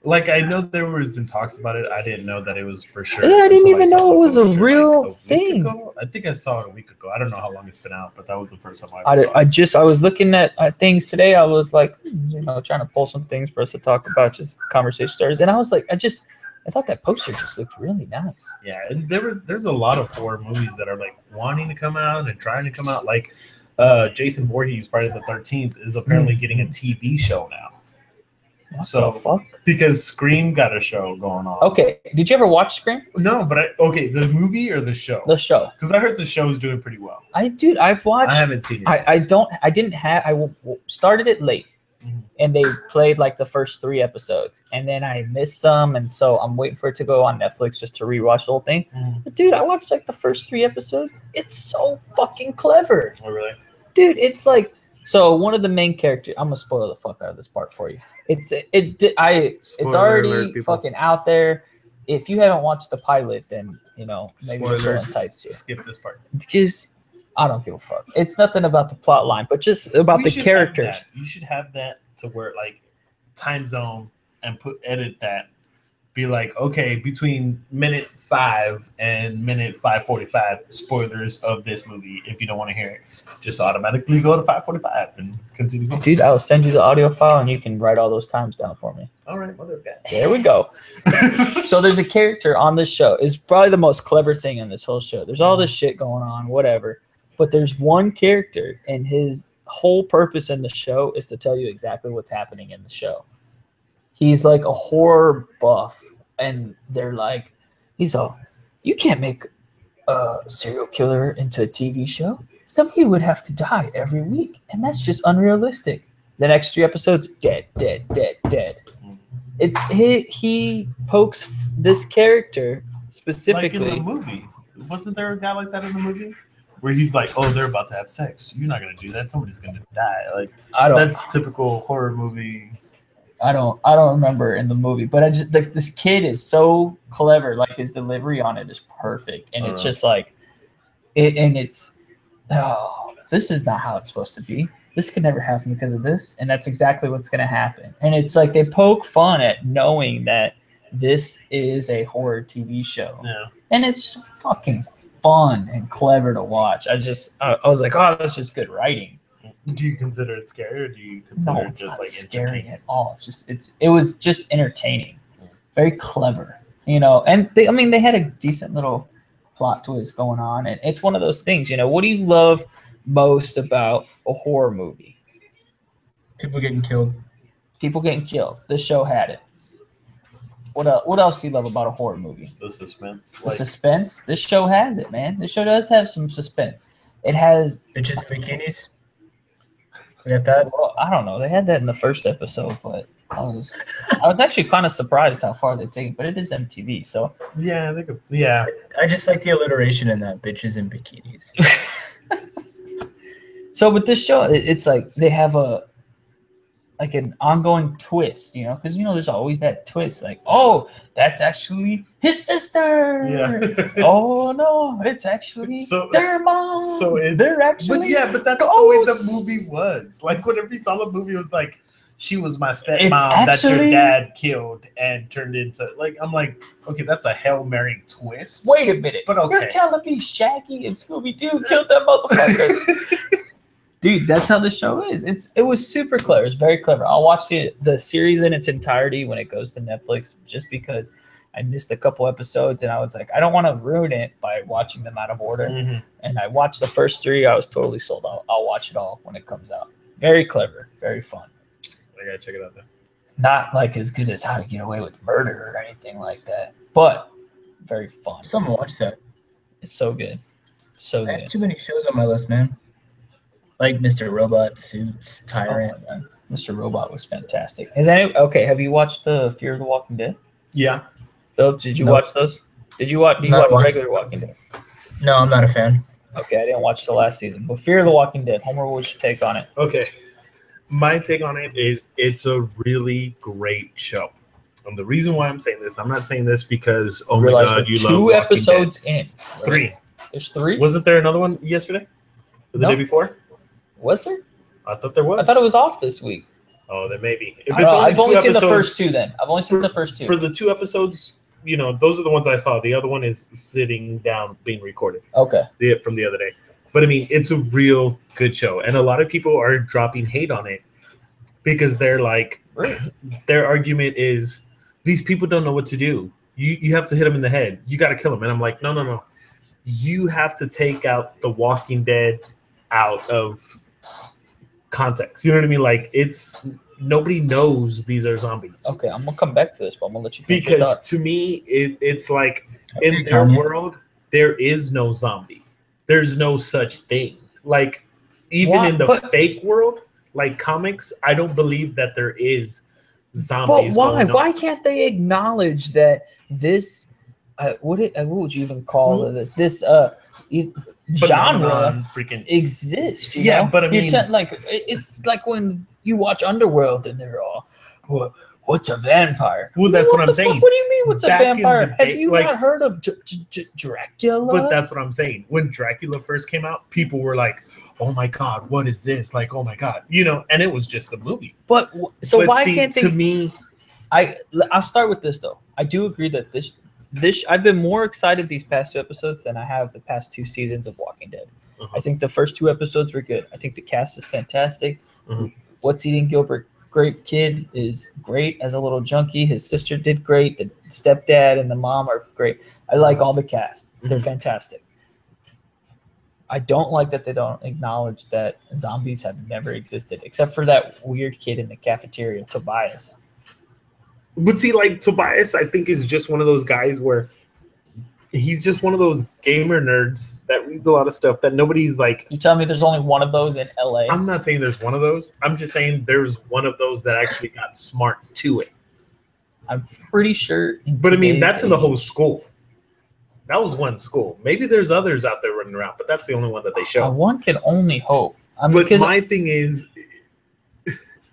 [SPEAKER 2] Like I know there was in talks about it. I didn't know that it was for sure.
[SPEAKER 1] Yeah, I didn't
[SPEAKER 2] until
[SPEAKER 1] even
[SPEAKER 2] saw
[SPEAKER 1] know
[SPEAKER 2] the
[SPEAKER 1] it was a
[SPEAKER 2] poster,
[SPEAKER 1] real
[SPEAKER 2] week
[SPEAKER 1] thing.
[SPEAKER 2] ago. I think I saw it a week ago. I don't know how long it's been out, but that was the first time I saw it.
[SPEAKER 1] I was looking at things today. I was like, trying to pull some things for us to talk about, just conversation starters. And I was like, I thought that poster just looked really nice.
[SPEAKER 2] Yeah, and there's a lot of horror movies that are like wanting to come out and trying to come out. Like Jason Voorhees, Friday the 13th, is apparently getting a TV show now.
[SPEAKER 1] What
[SPEAKER 2] So-
[SPEAKER 1] the fuck?
[SPEAKER 2] Because Scream got a show going on.
[SPEAKER 1] Okay, did you ever watch Scream?
[SPEAKER 2] No, but the movie or the show?
[SPEAKER 1] The show.
[SPEAKER 2] Because I heard the show is doing pretty well.
[SPEAKER 1] I've watched.
[SPEAKER 2] I haven't seen it.
[SPEAKER 1] I started it late,
[SPEAKER 2] Mhm.
[SPEAKER 1] and they played like the first 3 episodes, and then I missed some, and so I'm waiting for it to go on Netflix just to rewatch the whole thing.
[SPEAKER 2] Mhm.
[SPEAKER 1] But dude, I watched like the first 3 episodes. It's so fucking clever,
[SPEAKER 2] Oh, really?
[SPEAKER 1] dude. It's like, so one of the main characters. I'm gonna spoil the fuck out of this part for you. It's
[SPEAKER 2] Spoiler
[SPEAKER 1] already
[SPEAKER 2] alert, people.
[SPEAKER 1] fucking out there. If you haven't watched the pilot, then maybe this will
[SPEAKER 2] Spoilers.
[SPEAKER 1] entice you.
[SPEAKER 2] Skip this part.
[SPEAKER 1] Just, I don't give a fuck. It's nothing about the plot line, but just about
[SPEAKER 2] We
[SPEAKER 1] the
[SPEAKER 2] should have
[SPEAKER 1] characters.
[SPEAKER 2] that. You should have that to where like time zone and edit that. Be like, okay, between minute 5 and minute 5:45, spoilers of this movie. If you don't want to hear it, just automatically go to 5:45 and continue. Going.
[SPEAKER 1] Dude, I will send you the audio file and you can write all those times down for me.
[SPEAKER 2] All right, mother of God.
[SPEAKER 1] There we go. So there's a character on this show. It's probably the most clever thing in this whole show. There's all this shit going on, whatever. But there's one character, and his whole purpose in the show is to tell you exactly what's happening in the show. He's like a horror buff, and they're like, you can't make a serial killer into a TV show. Somebody would have to die every week, and that's just unrealistic. The next 3 episodes, dead. He pokes this character
[SPEAKER 2] Like
[SPEAKER 1] specifically.
[SPEAKER 2] in the movie, wasn't there a guy like that in the movie where he's like, "Oh, they're about to have sex. You're not gonna do that. Somebody's gonna die." Like that's typical horror movie.
[SPEAKER 1] I don't remember in the movie, but I just like this kid is so clever. Like his delivery on it is perfect, and it's just like this is not how it's supposed to be. This could never happen because of this, and that's exactly what's going to happen. And it's like they poke fun at knowing that this is a horror TV show,
[SPEAKER 2] Yeah.
[SPEAKER 1] and it's fucking fun and clever to watch. I was like, oh, that's just good writing.
[SPEAKER 2] Do you consider it scary, or do you
[SPEAKER 1] No,
[SPEAKER 2] consider it
[SPEAKER 1] it's
[SPEAKER 2] just
[SPEAKER 1] not
[SPEAKER 2] like
[SPEAKER 1] scary
[SPEAKER 2] entertaining?
[SPEAKER 1] at all. It's just it was just entertaining, very clever, And they had a decent little plot twist going on, and it's one of those things. What do you love most about a horror movie?
[SPEAKER 3] People getting killed.
[SPEAKER 1] People getting killed. This show had it. What else do you love about a horror movie?
[SPEAKER 2] The suspense.
[SPEAKER 1] The suspense. This show has it, man. This show does have some suspense. It has.
[SPEAKER 3] Bitches in bikinis. We got that.
[SPEAKER 1] Well, I don't know. They had that in the first episode, but I was actually kind of surprised how far they take it. But it is MTV, so
[SPEAKER 2] Yeah, they could. Yeah.
[SPEAKER 3] I just like the alliteration in that. Bitches in bikinis.
[SPEAKER 1] So with this show, it's like they have like an ongoing twist, you know, because there's always that twist, like, oh, that's actually his sister.
[SPEAKER 2] Yeah.
[SPEAKER 1] Oh no, it's actually their mom.
[SPEAKER 2] So
[SPEAKER 1] they're actually.
[SPEAKER 2] But that's
[SPEAKER 1] ghosts.
[SPEAKER 2] the way the movie was. Like whenever you saw the movie, it was like she was my stepmom that your
[SPEAKER 1] actually-
[SPEAKER 2] dad killed and turned into like. I'm like, okay, that's a Hail Mary twist.
[SPEAKER 1] Wait a minute,
[SPEAKER 2] But okay.
[SPEAKER 1] you're telling me Shaggy and Scooby Doo killed them motherfuckers? Dude, that's how the show is. It was super clever. It's very clever. I'll watch the series in its entirety when it goes to Netflix, just because I missed a couple episodes and I was like, I don't want to ruin it by watching them out of order.
[SPEAKER 2] Mhm.
[SPEAKER 1] And I watched the first 3. I was totally sold. I'll watch it all when it comes out. Very clever, very fun.
[SPEAKER 2] I gotta check it out then.
[SPEAKER 1] Not like as good as How to Get Away with Murder or anything like that, but very fun.
[SPEAKER 3] Someone watch that.
[SPEAKER 1] It's so good, so
[SPEAKER 3] I have
[SPEAKER 1] good.
[SPEAKER 3] too many shows on my list, man. Like Mr. Robot, Suits,
[SPEAKER 1] Oh
[SPEAKER 3] Tyrant.
[SPEAKER 1] my God. Mr. Robot was fantastic. Have you watched the Fear of the Walking Dead?
[SPEAKER 2] Yeah.
[SPEAKER 1] Philip, did you
[SPEAKER 3] No.
[SPEAKER 1] watch those? Did you watch
[SPEAKER 3] Not one.
[SPEAKER 1] regular Walking Dead?
[SPEAKER 3] No, I'm not a fan.
[SPEAKER 1] Okay, I didn't watch the last season. But Fear of the Walking Dead, Homer, what's your take on it?
[SPEAKER 2] Okay. My take on it is it's a really great show. And the reason why I'm saying this, I'm not saying this because oh my
[SPEAKER 1] Realize
[SPEAKER 2] god,
[SPEAKER 1] we're
[SPEAKER 2] you love
[SPEAKER 1] 2
[SPEAKER 2] Walking
[SPEAKER 1] episodes in.
[SPEAKER 2] Dead. 3.
[SPEAKER 1] There's 3?
[SPEAKER 2] Wasn't there another one yesterday? Or the
[SPEAKER 1] No.
[SPEAKER 2] day before?
[SPEAKER 1] Was there?
[SPEAKER 2] I thought there was.
[SPEAKER 1] I thought it was off this week.
[SPEAKER 2] Oh, then maybe. If
[SPEAKER 1] I don't know. I've only
[SPEAKER 2] two
[SPEAKER 1] seen the
[SPEAKER 2] episodes-
[SPEAKER 1] first 2 then. I've only seen the first 2.
[SPEAKER 2] For the 2 episodes, those are the ones I saw. The other one is sitting down being recorded
[SPEAKER 1] Okay.
[SPEAKER 2] from the other day. But I mean, it's a real good show. And a lot of people are dropping hate on it because they're like, their argument is these people don't know what to do. You have to hit them in the head. You got to kill them. And I'm like, no. You have to take out The Walking Dead out of context. You know what I mean? Like nobody knows these are zombies.
[SPEAKER 1] Okay, I'm going to come back to this, but I'm going to let you finish your
[SPEAKER 2] Because
[SPEAKER 1] thought.
[SPEAKER 2] to me, it's like
[SPEAKER 3] I
[SPEAKER 2] in
[SPEAKER 3] agree,
[SPEAKER 2] their
[SPEAKER 3] Kanye.
[SPEAKER 2] world, there is no zombie. There's no such thing. Like even
[SPEAKER 1] Why-
[SPEAKER 2] in the
[SPEAKER 1] but-
[SPEAKER 2] fake world, like comics, I don't believe that there is
[SPEAKER 1] But
[SPEAKER 2] zombies.
[SPEAKER 1] why?
[SPEAKER 2] going on.
[SPEAKER 1] Why can't they acknowledge that this, what would you even call this? This genre
[SPEAKER 2] Phenomenon freaking
[SPEAKER 1] exists. You
[SPEAKER 2] Yeah,
[SPEAKER 1] know?
[SPEAKER 2] but I
[SPEAKER 1] You're
[SPEAKER 2] mean-
[SPEAKER 1] like it's like when you watch Underworld and they're all, what's a vampire?
[SPEAKER 2] Well, that's what I'm
[SPEAKER 1] the
[SPEAKER 2] saying.
[SPEAKER 1] fuck? What do you mean? What's
[SPEAKER 2] Back
[SPEAKER 1] a
[SPEAKER 2] in
[SPEAKER 1] vampire?
[SPEAKER 2] the
[SPEAKER 1] Have
[SPEAKER 2] day,
[SPEAKER 1] you
[SPEAKER 2] like-
[SPEAKER 1] not heard of Dracula?
[SPEAKER 2] But that's what I'm saying. When Dracula first came out, people were like, "Oh my god, what is this?" Like, "Oh my god," and it was just a movie.
[SPEAKER 1] But so
[SPEAKER 2] But
[SPEAKER 1] why
[SPEAKER 2] see,
[SPEAKER 1] can't they?
[SPEAKER 2] To me,
[SPEAKER 1] I'll start with this though. I do agree that this I've been more excited these past 2 episodes than I have the past 2 seasons of Walking Dead.
[SPEAKER 2] Uh-huh.
[SPEAKER 1] I think the first 2 episodes were good. I think the cast is fantastic.
[SPEAKER 2] Mhm.
[SPEAKER 1] What's Eating Gilbert Grape Kid is great as a little junkie. His sister did great. The stepdad and the mom are great. I like all the cast. They're
[SPEAKER 2] Mhm.
[SPEAKER 1] fantastic. I don't like that they don't acknowledge that zombies have never existed, except for that weird kid in the cafeteria, Tobias.
[SPEAKER 2] but see, like Tobias, I think is just one of those guys where he's just one of those gamer nerds that reads a lot of stuff that nobody's like.
[SPEAKER 1] You tell me there's only one of those in LA?
[SPEAKER 2] I'm not saying there's one of those. I'm just saying there's one of those that actually got smart to it.
[SPEAKER 1] I'm pretty sure.
[SPEAKER 2] But I mean,
[SPEAKER 1] today's
[SPEAKER 2] that's in the
[SPEAKER 1] age-
[SPEAKER 2] whole school. That was one school. Maybe there's others out there running around, but that's the only one that they show.
[SPEAKER 1] One can only hope. I mean,
[SPEAKER 2] But
[SPEAKER 1] because
[SPEAKER 2] my thing is,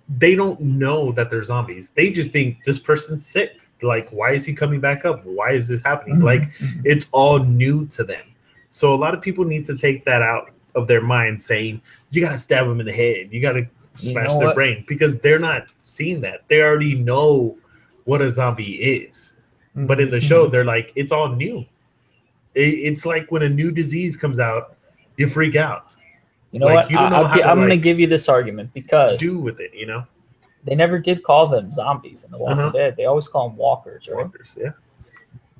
[SPEAKER 2] they don't know that they're zombies. They just think this person's sick. Like, why is he coming back up? Why is this happening? Like, it's all new to them. So a lot of people need to take that out of their mind, saying you got to stab them in the head, you got to smash
[SPEAKER 1] know
[SPEAKER 2] their
[SPEAKER 1] what?
[SPEAKER 2] brain, because they're not seeing that. They already know what a zombie is. But in the show, they're like, it's all new. It's like when a new disease comes out, you freak out.
[SPEAKER 1] you know
[SPEAKER 2] like,
[SPEAKER 1] what?
[SPEAKER 2] you don't know how to,
[SPEAKER 1] I'm going to
[SPEAKER 2] like,
[SPEAKER 1] give you this argument because
[SPEAKER 2] Do with it,
[SPEAKER 1] they never did call them zombies in The Walking
[SPEAKER 2] Uh-huh.
[SPEAKER 1] Dead. They always call them walkers, right?
[SPEAKER 2] Walkers, yeah.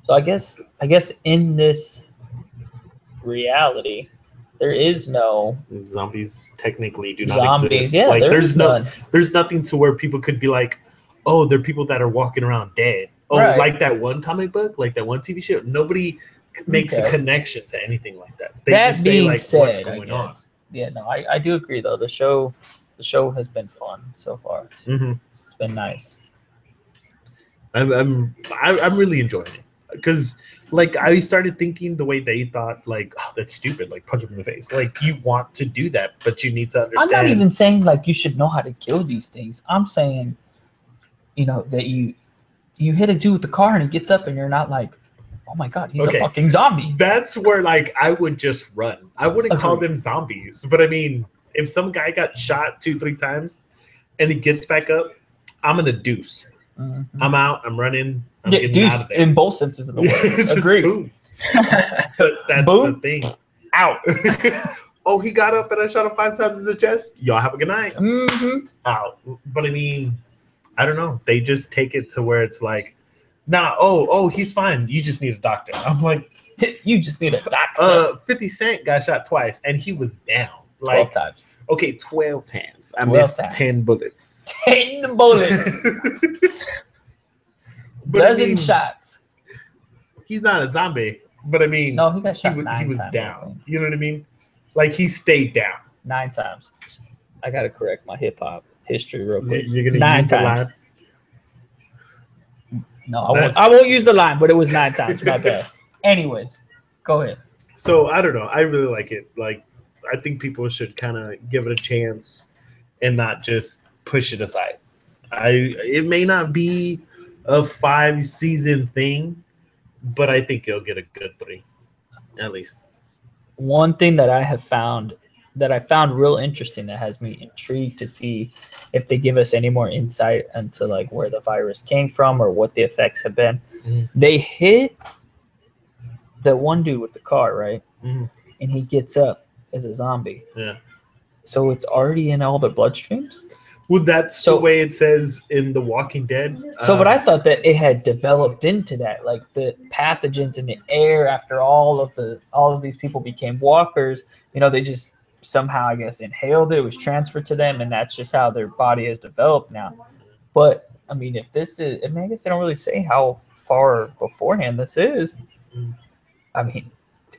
[SPEAKER 1] So I guess in this reality, there is no
[SPEAKER 2] Zombies technically do not
[SPEAKER 1] zombies.
[SPEAKER 2] exist.
[SPEAKER 1] Yeah,
[SPEAKER 2] Like
[SPEAKER 1] there's none.
[SPEAKER 2] there's nothing to where people could be like, oh, they're people that are walking around dead. Oh,
[SPEAKER 1] Right.
[SPEAKER 2] like that one comic book, like that one TV show. Nobody makes a
[SPEAKER 1] Okay.
[SPEAKER 2] connection to anything like that. They
[SPEAKER 1] That
[SPEAKER 2] just say
[SPEAKER 1] being
[SPEAKER 2] like
[SPEAKER 1] said,
[SPEAKER 2] what's
[SPEAKER 1] I
[SPEAKER 2] going on.
[SPEAKER 1] guess. Yeah, no, I do agree though. The show has been fun so far.
[SPEAKER 2] hmm
[SPEAKER 1] It's been nice.
[SPEAKER 2] I'm really enjoying it. because like I started thinking the way they thought, like, oh, that's stupid, like punch him in the face. Like you want to do that, but you need to understand.
[SPEAKER 1] I'm not even saying like you should know how to kill these things. I'm saying, that you hit a dude with the car and he gets up and you're not like, oh my god, he's
[SPEAKER 2] Okay.
[SPEAKER 1] a fucking zombie.
[SPEAKER 2] That's where like I would just run. I wouldn't call
[SPEAKER 1] Agreed.
[SPEAKER 2] them zombies, but I mean, if some guy got shot 2-3 times and he gets back up, I'm gonna deuce.
[SPEAKER 1] Mhm.
[SPEAKER 2] I'm out. I'm running. I'm
[SPEAKER 1] Yeah,
[SPEAKER 2] getting out
[SPEAKER 1] deuce
[SPEAKER 2] of there.
[SPEAKER 1] in both senses of the word.
[SPEAKER 2] It's just
[SPEAKER 1] Agreed.
[SPEAKER 2] boom. But that's
[SPEAKER 1] Boom.
[SPEAKER 2] the thing.
[SPEAKER 1] Out.
[SPEAKER 2] Oh, he got up and I shot him 5 times in the chest. Y'all have a good night.
[SPEAKER 1] hmm
[SPEAKER 2] Out. But I mean, I don't know. They just take it to where it's like, nah. Oh, he's fine. You just need a doctor. I'm like,
[SPEAKER 1] You just need a doctor.
[SPEAKER 2] 50 Cent got shot twice and he was down.
[SPEAKER 1] 12
[SPEAKER 2] Like,
[SPEAKER 1] times.
[SPEAKER 2] okay, 12 times. I
[SPEAKER 1] 12
[SPEAKER 2] missed
[SPEAKER 1] times.
[SPEAKER 2] 10 bullets.
[SPEAKER 1] 10 bullets.
[SPEAKER 2] But I
[SPEAKER 1] Dozen
[SPEAKER 2] mean,
[SPEAKER 1] shots.
[SPEAKER 2] he's not a zombie. But I mean,
[SPEAKER 1] No, he got shot
[SPEAKER 2] he
[SPEAKER 1] 9
[SPEAKER 2] was
[SPEAKER 1] times. I
[SPEAKER 2] down.
[SPEAKER 1] think.
[SPEAKER 2] You know what I mean? Like he stayed down.
[SPEAKER 1] 9 times. I gotta correct my hip hop history real quick.
[SPEAKER 2] You're gonna
[SPEAKER 1] 9
[SPEAKER 2] use the
[SPEAKER 1] times.
[SPEAKER 2] line.
[SPEAKER 1] No, I won't use the line, but it was 9 times. My bad. Anyways, go ahead.
[SPEAKER 2] So I don't know. I really like it. Like I think people should kind of give it a chance and not just push it aside. It may not be a 5-season thing, but I think it'll get a good 3, at least.
[SPEAKER 1] One thing that I found real interesting that has me intrigued to see if they give us any more insight into like where the virus came from or what the effects have been.
[SPEAKER 2] Mhm.
[SPEAKER 1] They hit the one dude with the car, right?
[SPEAKER 2] Mhm.
[SPEAKER 1] And he gets up as a zombie.
[SPEAKER 2] Yeah.
[SPEAKER 1] So it's already in all their bloodstreams.
[SPEAKER 2] Well, that's
[SPEAKER 1] So-
[SPEAKER 2] the way it says in The Walking Dead.
[SPEAKER 1] So, but I thought that it had developed into that, like the pathogens in the air after all of these people became walkers. They just somehow, I guess, inhaled it. It was transferred to them, and that's just how their body has developed now. But I mean, if this is, I guess they don't really say how far beforehand this is. I mean,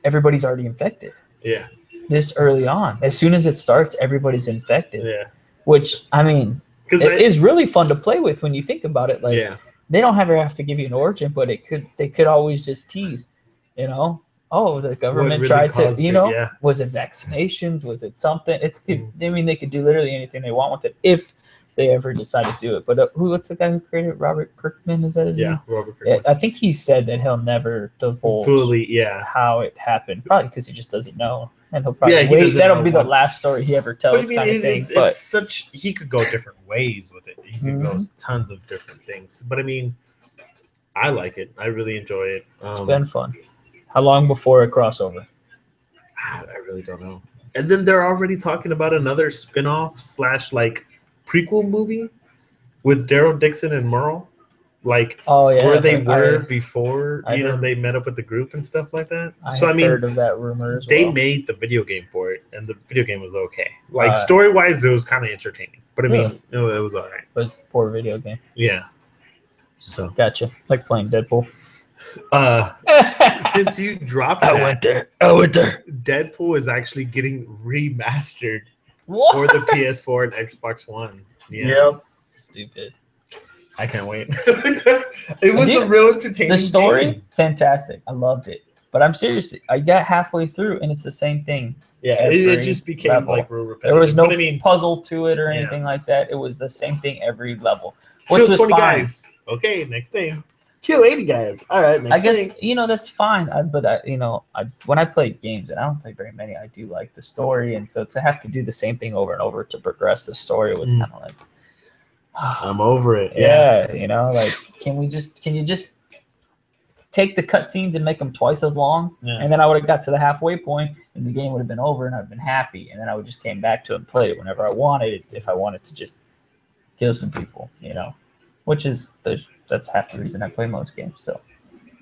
[SPEAKER 1] everybody's already infected
[SPEAKER 2] yeah,
[SPEAKER 1] this early on. As soon as it starts, everybody's infected.
[SPEAKER 2] yeah,
[SPEAKER 1] Which I mean,
[SPEAKER 2] because
[SPEAKER 1] it is really fun to play with when you think about it. Like,
[SPEAKER 2] yeah,
[SPEAKER 1] they don't ever have to give you an origin, but they could always just tease, oh, the government
[SPEAKER 2] really
[SPEAKER 1] tried to,
[SPEAKER 2] caused it, yeah.
[SPEAKER 1] was it vaccinations? Was it something? I mean, they could do literally anything they want with it if they ever decide to do it. But what's the guy who created it? Robert Kirkman? Is that his
[SPEAKER 2] yeah.
[SPEAKER 1] name?
[SPEAKER 2] Robert
[SPEAKER 1] Yeah,
[SPEAKER 2] Kirkman.
[SPEAKER 1] I think he said that he'll never divulge
[SPEAKER 2] Fully, yeah.
[SPEAKER 1] how it happened, probably because he just doesn't know. And he'll probably
[SPEAKER 2] Yeah, he
[SPEAKER 1] wait.
[SPEAKER 2] doesn't
[SPEAKER 1] That'll
[SPEAKER 2] know
[SPEAKER 1] be the
[SPEAKER 2] what-
[SPEAKER 1] last story he ever
[SPEAKER 2] But I
[SPEAKER 1] tells,
[SPEAKER 2] mean,
[SPEAKER 1] kind of thing.
[SPEAKER 2] it's
[SPEAKER 1] But
[SPEAKER 2] such, he could go different ways with it. He could go tons of different things. But I mean, I like it. I really enjoy it.
[SPEAKER 1] it's been fun. How long before a crossover?
[SPEAKER 2] I really don't know. And then they're already talking about another spin-off / like prequel movie with Daryl Dixon and Merle, like
[SPEAKER 1] Oh yeah,
[SPEAKER 2] where they
[SPEAKER 1] but
[SPEAKER 2] were before
[SPEAKER 1] I heard-
[SPEAKER 2] they met up with the group and stuff like that.
[SPEAKER 1] I
[SPEAKER 2] So I
[SPEAKER 1] had
[SPEAKER 2] mean,
[SPEAKER 1] heard of that rumor as
[SPEAKER 2] they
[SPEAKER 1] well.
[SPEAKER 2] made the video game for it, and the video game was okay. Like
[SPEAKER 1] Uh,
[SPEAKER 2] story-wise, it was kind of entertaining, but I mean,
[SPEAKER 1] Really?
[SPEAKER 2] no, it was all right.
[SPEAKER 1] But poor video game.
[SPEAKER 2] Yeah. So,
[SPEAKER 1] Gotcha. Like playing Deadpool.
[SPEAKER 2] since you dropped
[SPEAKER 1] I
[SPEAKER 2] that,
[SPEAKER 1] went there.
[SPEAKER 2] Deadpool is actually getting remastered
[SPEAKER 1] What?
[SPEAKER 2] for the PS4 and Xbox One. Yeah.
[SPEAKER 3] Yep.
[SPEAKER 1] Stupid.
[SPEAKER 2] I can't wait. It was
[SPEAKER 1] Dude,
[SPEAKER 2] a real entertaining
[SPEAKER 1] The story,
[SPEAKER 2] game.
[SPEAKER 1] fantastic. I loved it. But I'm serious. I got halfway through and it's the same thing.
[SPEAKER 2] Yeah, it
[SPEAKER 1] every
[SPEAKER 2] just became
[SPEAKER 1] level.
[SPEAKER 2] like real repetitive.
[SPEAKER 1] There was no
[SPEAKER 2] But I mean,
[SPEAKER 1] puzzle to it or
[SPEAKER 2] Yeah.
[SPEAKER 1] anything like that. It was the same thing every level, which
[SPEAKER 2] kill
[SPEAKER 1] was
[SPEAKER 2] 20
[SPEAKER 1] fine.
[SPEAKER 2] guys. Okay, next thing. Kill 80 guys. All right, next
[SPEAKER 1] I guess
[SPEAKER 2] thing.
[SPEAKER 1] that's fine. When I play games, and I don't play very many, I do like the story, and so to have to do the same thing over and over to progress the story was kind of like,
[SPEAKER 2] I'm over it. Yeah.
[SPEAKER 1] yeah, like can you just take the cutscenes and make them twice as long,
[SPEAKER 2] Yeah.
[SPEAKER 1] and then I would have got to the halfway point, and the game would have been over, and I'd been happy, and then I would just came back to it and played it whenever I wanted, if I wanted to just kill some people, which is that's half the reason I play most games. So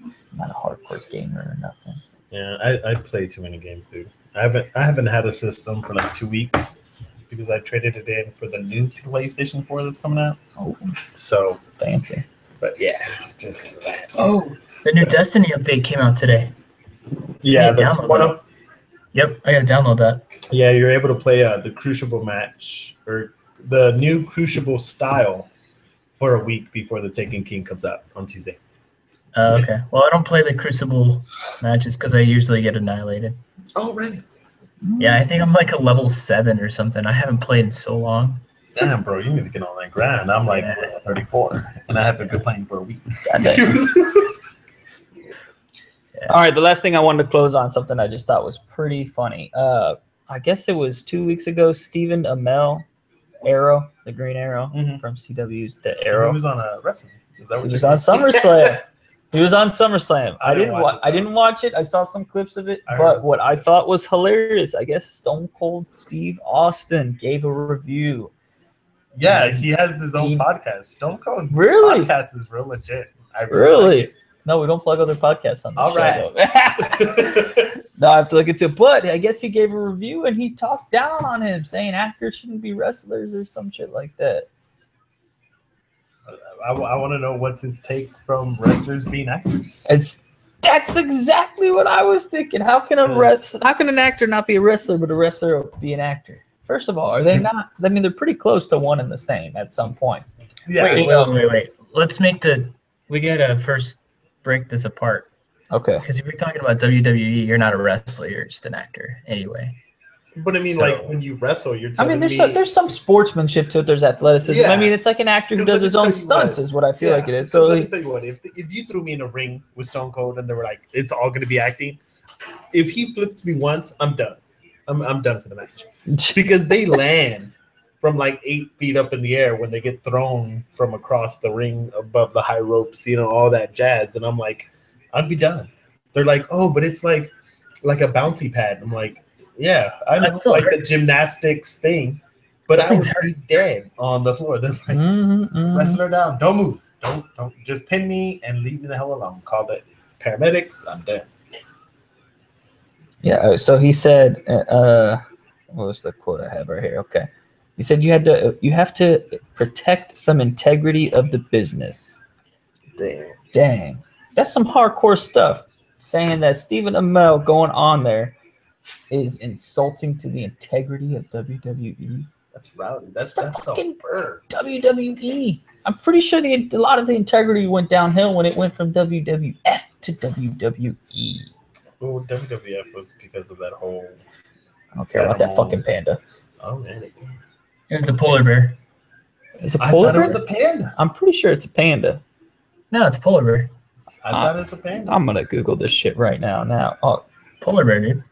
[SPEAKER 1] I'm not a hardcore gamer or nothing.
[SPEAKER 2] Yeah, I play too many games, dude. I haven't had a system for like 2 weeks because I traded it in for the new PlayStation 4 that's coming out.
[SPEAKER 1] Oh,
[SPEAKER 2] So,
[SPEAKER 1] fancy.
[SPEAKER 2] but yeah, it's just because of that.
[SPEAKER 3] Oh, the new Destiny update came out today.
[SPEAKER 2] Yeah,
[SPEAKER 3] Yeah,
[SPEAKER 2] the
[SPEAKER 3] download
[SPEAKER 2] one
[SPEAKER 3] that.
[SPEAKER 2] up.
[SPEAKER 3] Yep, I gotta download that.
[SPEAKER 2] Yeah, you're able to play the Crucible match or the new Crucible style for a week before the Taken King comes out on Tuesday.
[SPEAKER 3] Okay. Well, I don't play the Crucible matches because I usually get annihilated.
[SPEAKER 2] Oh, really?
[SPEAKER 3] Yeah, I think I'm like a level 7 or something. I haven't played in so long.
[SPEAKER 2] Damn, bro, you need to get on that grind. I'm like
[SPEAKER 3] Yeah.
[SPEAKER 2] 34, and I haven't been playing for a week.
[SPEAKER 1] God dang. All right, the last thing I wanted to close on, something I just thought was pretty funny. I guess it was 2 weeks ago, Stephen Amell, Arrow, the Green Arrow
[SPEAKER 2] Mhm.
[SPEAKER 1] from CW's The
[SPEAKER 2] He
[SPEAKER 1] Arrow.
[SPEAKER 2] was on a wrestling. Is that what
[SPEAKER 1] He
[SPEAKER 2] you
[SPEAKER 1] was on SummerSlam. He was on SummerSlam.
[SPEAKER 2] I didn't watch it,
[SPEAKER 1] I didn't watch it. I saw some clips of it,
[SPEAKER 2] I heard it
[SPEAKER 1] but
[SPEAKER 2] was
[SPEAKER 1] what
[SPEAKER 2] good.
[SPEAKER 1] I thought was hilarious, I guess Stone Cold Steve Austin gave a review.
[SPEAKER 2] Yeah, he has his own
[SPEAKER 1] He-
[SPEAKER 2] podcast. Stone Cold's
[SPEAKER 1] Really?
[SPEAKER 2] podcast is real legit. I
[SPEAKER 1] Really?
[SPEAKER 2] like
[SPEAKER 1] No, we don't plug other podcasts on the
[SPEAKER 2] All
[SPEAKER 1] show.
[SPEAKER 2] right.
[SPEAKER 1] Though.
[SPEAKER 2] it.
[SPEAKER 1] No, I have to look into it. But I guess he gave a review and he talked down on him, saying actors shouldn't be wrestlers or some shit like that.
[SPEAKER 2] I want to know what's his take from wrestlers being actors.
[SPEAKER 1] That's exactly what I was thinking. How can how can an actor not be a wrestler, but a wrestler be an actor? First of all, are they not? I mean, they're pretty close to one and the same at some point.
[SPEAKER 2] Yeah,
[SPEAKER 3] Wait. Let's make we gotta first break this apart.
[SPEAKER 1] Okay.
[SPEAKER 3] Because if you're talking about WWE, you're not a wrestler, you're just an actor anyway.
[SPEAKER 2] but I mean,
[SPEAKER 3] So-
[SPEAKER 2] like when you wrestle, you're
[SPEAKER 1] I
[SPEAKER 2] telling
[SPEAKER 1] mean,
[SPEAKER 2] me
[SPEAKER 1] there's some sportsmanship to it. There's athleticism.
[SPEAKER 2] Yeah.
[SPEAKER 1] I mean, it's like an actor who
[SPEAKER 2] 'Cause
[SPEAKER 1] does
[SPEAKER 2] let
[SPEAKER 1] his
[SPEAKER 2] me
[SPEAKER 1] own
[SPEAKER 2] tell you what.
[SPEAKER 1] stunts, is what I feel like it is.
[SPEAKER 2] 'cause
[SPEAKER 1] So
[SPEAKER 2] let me tell you what, if you threw me in a ring with Stone Cold and they were like, it's all going to be acting, if he flips me once, I'm done. I'm done for the match because they land from like 8 feet up in the air when they get thrown from across the ring above the high ropes, all that jazz, and I'm like, I'd be done. They're like, oh, but it's like a bouncy pad. I'm like, yeah, I know,
[SPEAKER 3] That still
[SPEAKER 2] like the
[SPEAKER 3] hurts.
[SPEAKER 2] gymnastics thing, but
[SPEAKER 3] Those
[SPEAKER 2] I would
[SPEAKER 3] things
[SPEAKER 2] be dead on the floor. They're like,
[SPEAKER 1] Mhm, mhm.
[SPEAKER 2] wrestle her down. Don't move. Don't just pin me and leave me the hell alone. Call the paramedics. I'm dead.
[SPEAKER 1] Yeah. So he said, what was the quote I have right here? Okay. He said you have to protect some integrity of the business.
[SPEAKER 2] Damn.
[SPEAKER 1] Dang, that's some hardcore stuff. Saying that Stephen Amell going on there is insulting to the integrity of WWE.
[SPEAKER 2] That's rowdy. That's
[SPEAKER 1] the
[SPEAKER 2] a
[SPEAKER 1] fucking
[SPEAKER 2] bird.
[SPEAKER 1] WWE. I'm pretty sure a lot of the integrity went downhill when it went from WWF to WWE.
[SPEAKER 2] Well, WWF was because of that whole.
[SPEAKER 1] I don't care about that fucking panda.
[SPEAKER 2] Oh man.
[SPEAKER 3] It was the polar bear.
[SPEAKER 1] Is it
[SPEAKER 2] I
[SPEAKER 1] polar
[SPEAKER 2] thought it
[SPEAKER 1] bear?
[SPEAKER 2] was a panda.
[SPEAKER 1] I'm pretty sure it's a panda.
[SPEAKER 3] No, it's polar bear.
[SPEAKER 2] I thought it was a panda.
[SPEAKER 1] I'm gonna Google this shit right now. Oh,
[SPEAKER 3] Polar bear, dude.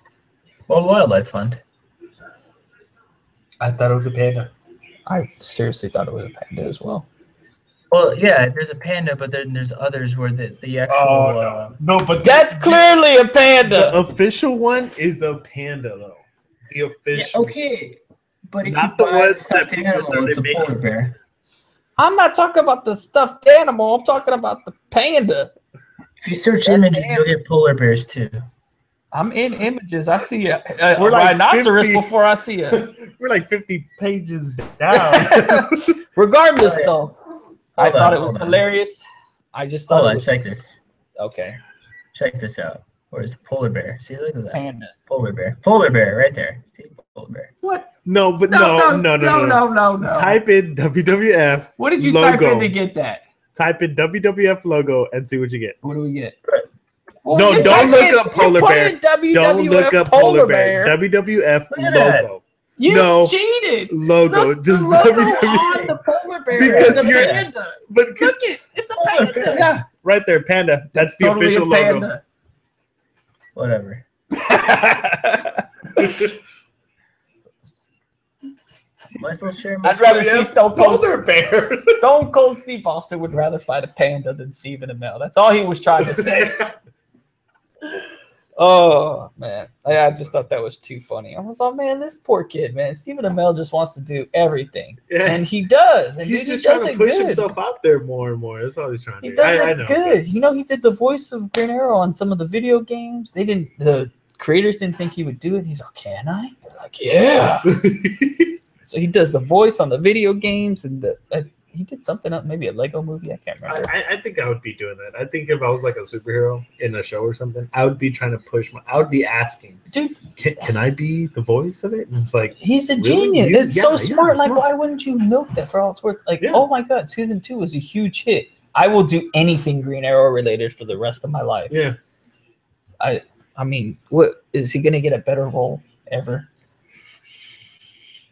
[SPEAKER 3] World Wildlife Fund.
[SPEAKER 2] I thought it was a panda.
[SPEAKER 1] I seriously thought it was a panda as well.
[SPEAKER 3] Well, yeah, there's a panda, but then there's others where the actual.
[SPEAKER 2] Oh no, but
[SPEAKER 1] That's clearly a
[SPEAKER 2] the
[SPEAKER 1] panda.
[SPEAKER 2] official one is a panda though. The
[SPEAKER 3] Yeah,
[SPEAKER 2] official.
[SPEAKER 3] okay, but if
[SPEAKER 2] Not
[SPEAKER 3] you
[SPEAKER 2] the
[SPEAKER 3] buy
[SPEAKER 2] ones
[SPEAKER 3] the stuffed
[SPEAKER 2] that people
[SPEAKER 3] animal,
[SPEAKER 2] started
[SPEAKER 3] it's a
[SPEAKER 2] making.
[SPEAKER 3] polar bear.
[SPEAKER 1] I'm not talking about the stuffed animal. I'm talking about the panda.
[SPEAKER 3] If you search
[SPEAKER 1] That
[SPEAKER 3] images,
[SPEAKER 1] damn-
[SPEAKER 3] you'll get polar bears too.
[SPEAKER 1] I'm in images. I see a
[SPEAKER 2] We're like
[SPEAKER 1] rhinoceros
[SPEAKER 2] 50.
[SPEAKER 1] before I see a.
[SPEAKER 2] We're like 50 pages down.
[SPEAKER 1] Regardless,
[SPEAKER 3] Oh, yeah.
[SPEAKER 1] though, I
[SPEAKER 3] Hold
[SPEAKER 1] thought
[SPEAKER 3] on,
[SPEAKER 1] it was
[SPEAKER 3] hold on.
[SPEAKER 1] hilarious. I just thought
[SPEAKER 3] Hold
[SPEAKER 1] it
[SPEAKER 3] on,
[SPEAKER 1] was
[SPEAKER 3] check this.
[SPEAKER 1] Okay,
[SPEAKER 3] Check this out. Where's the polar bear? See, look at that.
[SPEAKER 1] panda.
[SPEAKER 3] Polar bear. Polar bear, right there. See, polar bear.
[SPEAKER 1] What?
[SPEAKER 2] No, but no.
[SPEAKER 1] No.
[SPEAKER 2] Type in WWF.
[SPEAKER 1] What did you
[SPEAKER 2] logo.
[SPEAKER 1] type in to get that?
[SPEAKER 2] Type in WWF logo and see what you get.
[SPEAKER 1] What do we get?
[SPEAKER 3] Right.
[SPEAKER 1] Well,
[SPEAKER 2] No,
[SPEAKER 1] you
[SPEAKER 2] don't
[SPEAKER 1] type
[SPEAKER 2] look
[SPEAKER 1] in-
[SPEAKER 2] up polar
[SPEAKER 1] you put
[SPEAKER 2] bear.
[SPEAKER 1] in WWF
[SPEAKER 2] Don't look up polar bear. WWF
[SPEAKER 3] Look at that.
[SPEAKER 2] logo.
[SPEAKER 1] You
[SPEAKER 2] No.
[SPEAKER 1] cheated.
[SPEAKER 2] Logo.
[SPEAKER 1] Look,
[SPEAKER 2] Just
[SPEAKER 1] the logo
[SPEAKER 2] WWF.
[SPEAKER 1] on the polar bear
[SPEAKER 2] Because
[SPEAKER 1] is a
[SPEAKER 2] you're-
[SPEAKER 1] panda.
[SPEAKER 2] But
[SPEAKER 1] Look it, it's a
[SPEAKER 3] Polar
[SPEAKER 1] panda.
[SPEAKER 3] bear.
[SPEAKER 2] yeah, right there, panda. That's the
[SPEAKER 1] Totally
[SPEAKER 2] official
[SPEAKER 1] a
[SPEAKER 2] logo.
[SPEAKER 1] panda.
[SPEAKER 3] Whatever. Am I still sharing my
[SPEAKER 1] I'd rather see
[SPEAKER 2] Yes,
[SPEAKER 1] Stone Cold.
[SPEAKER 2] polar bear.
[SPEAKER 1] Stone Cold Steve Austin would rather fight a panda than Stephen Amell. That's all he was trying to say. Oh man, I just thought that was too funny. I was like, man, this poor kid, man. Stephen Amell just wants to do everything,
[SPEAKER 2] Yeah.
[SPEAKER 1] and he does. And
[SPEAKER 2] He's
[SPEAKER 1] dude,
[SPEAKER 2] just
[SPEAKER 1] he does
[SPEAKER 2] trying to
[SPEAKER 1] it
[SPEAKER 2] push
[SPEAKER 1] good.
[SPEAKER 2] himself out there more and more. That's all he's trying to
[SPEAKER 1] He
[SPEAKER 2] do.
[SPEAKER 1] does
[SPEAKER 2] I
[SPEAKER 1] it
[SPEAKER 2] know.
[SPEAKER 1] good. You know, he did the voice of Green Arrow on some of the video games. The creators didn't think he would do it. He's like, can I? They're like, yeah. So he does the voice on the video games, and he did something up, maybe a Lego movie. I can't remember.
[SPEAKER 2] I think I would be doing that. I think if I was like a superhero in a show or something, I would be trying to push I would be asking,
[SPEAKER 1] Dude,
[SPEAKER 2] can I be the voice of it? And it's like,
[SPEAKER 1] he's a
[SPEAKER 2] Really?
[SPEAKER 1] genius.
[SPEAKER 2] You-
[SPEAKER 1] It's
[SPEAKER 2] yeah,
[SPEAKER 1] so
[SPEAKER 2] yeah,
[SPEAKER 1] smart. Like,
[SPEAKER 2] come on.
[SPEAKER 1] why wouldn't you milk that for all it's worth? Like,
[SPEAKER 2] Yeah.
[SPEAKER 1] oh my God, season 2 was a huge hit. I will do anything Green Arrow related for the rest of my life.
[SPEAKER 2] Yeah.
[SPEAKER 1] I mean, what is he gonna get a better role ever?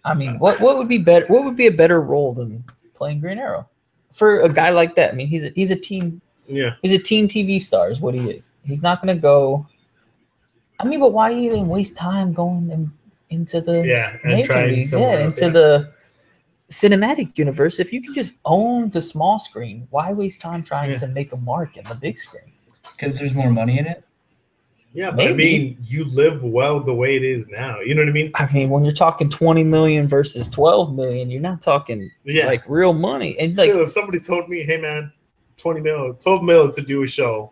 [SPEAKER 1] I mean, what would be better? What would be a better role than playing Green Arrow for a guy like that? I mean, he's a teen.
[SPEAKER 2] Yeah.
[SPEAKER 1] He's a teen TV star, is what he is. He's not gonna go. I mean, but why even waste time going into the
[SPEAKER 2] And
[SPEAKER 1] major
[SPEAKER 2] trying
[SPEAKER 1] leagues?
[SPEAKER 2] somewhere
[SPEAKER 1] Yeah,
[SPEAKER 2] else,
[SPEAKER 1] into the cinematic universe. If you can just own the small screen, why waste time trying to make a mark in the big screen?
[SPEAKER 3] Because there's more money in it.
[SPEAKER 2] Yeah, but I
[SPEAKER 1] Maybe.
[SPEAKER 2] mean, you live well the way it is now. You know what I mean?
[SPEAKER 1] I mean, when you're talking 20 million versus 12 million, you're not talking
[SPEAKER 2] Yeah.
[SPEAKER 1] like real money. And
[SPEAKER 2] Still,
[SPEAKER 1] like,
[SPEAKER 2] if somebody told me, hey man, 12 mil to do a show,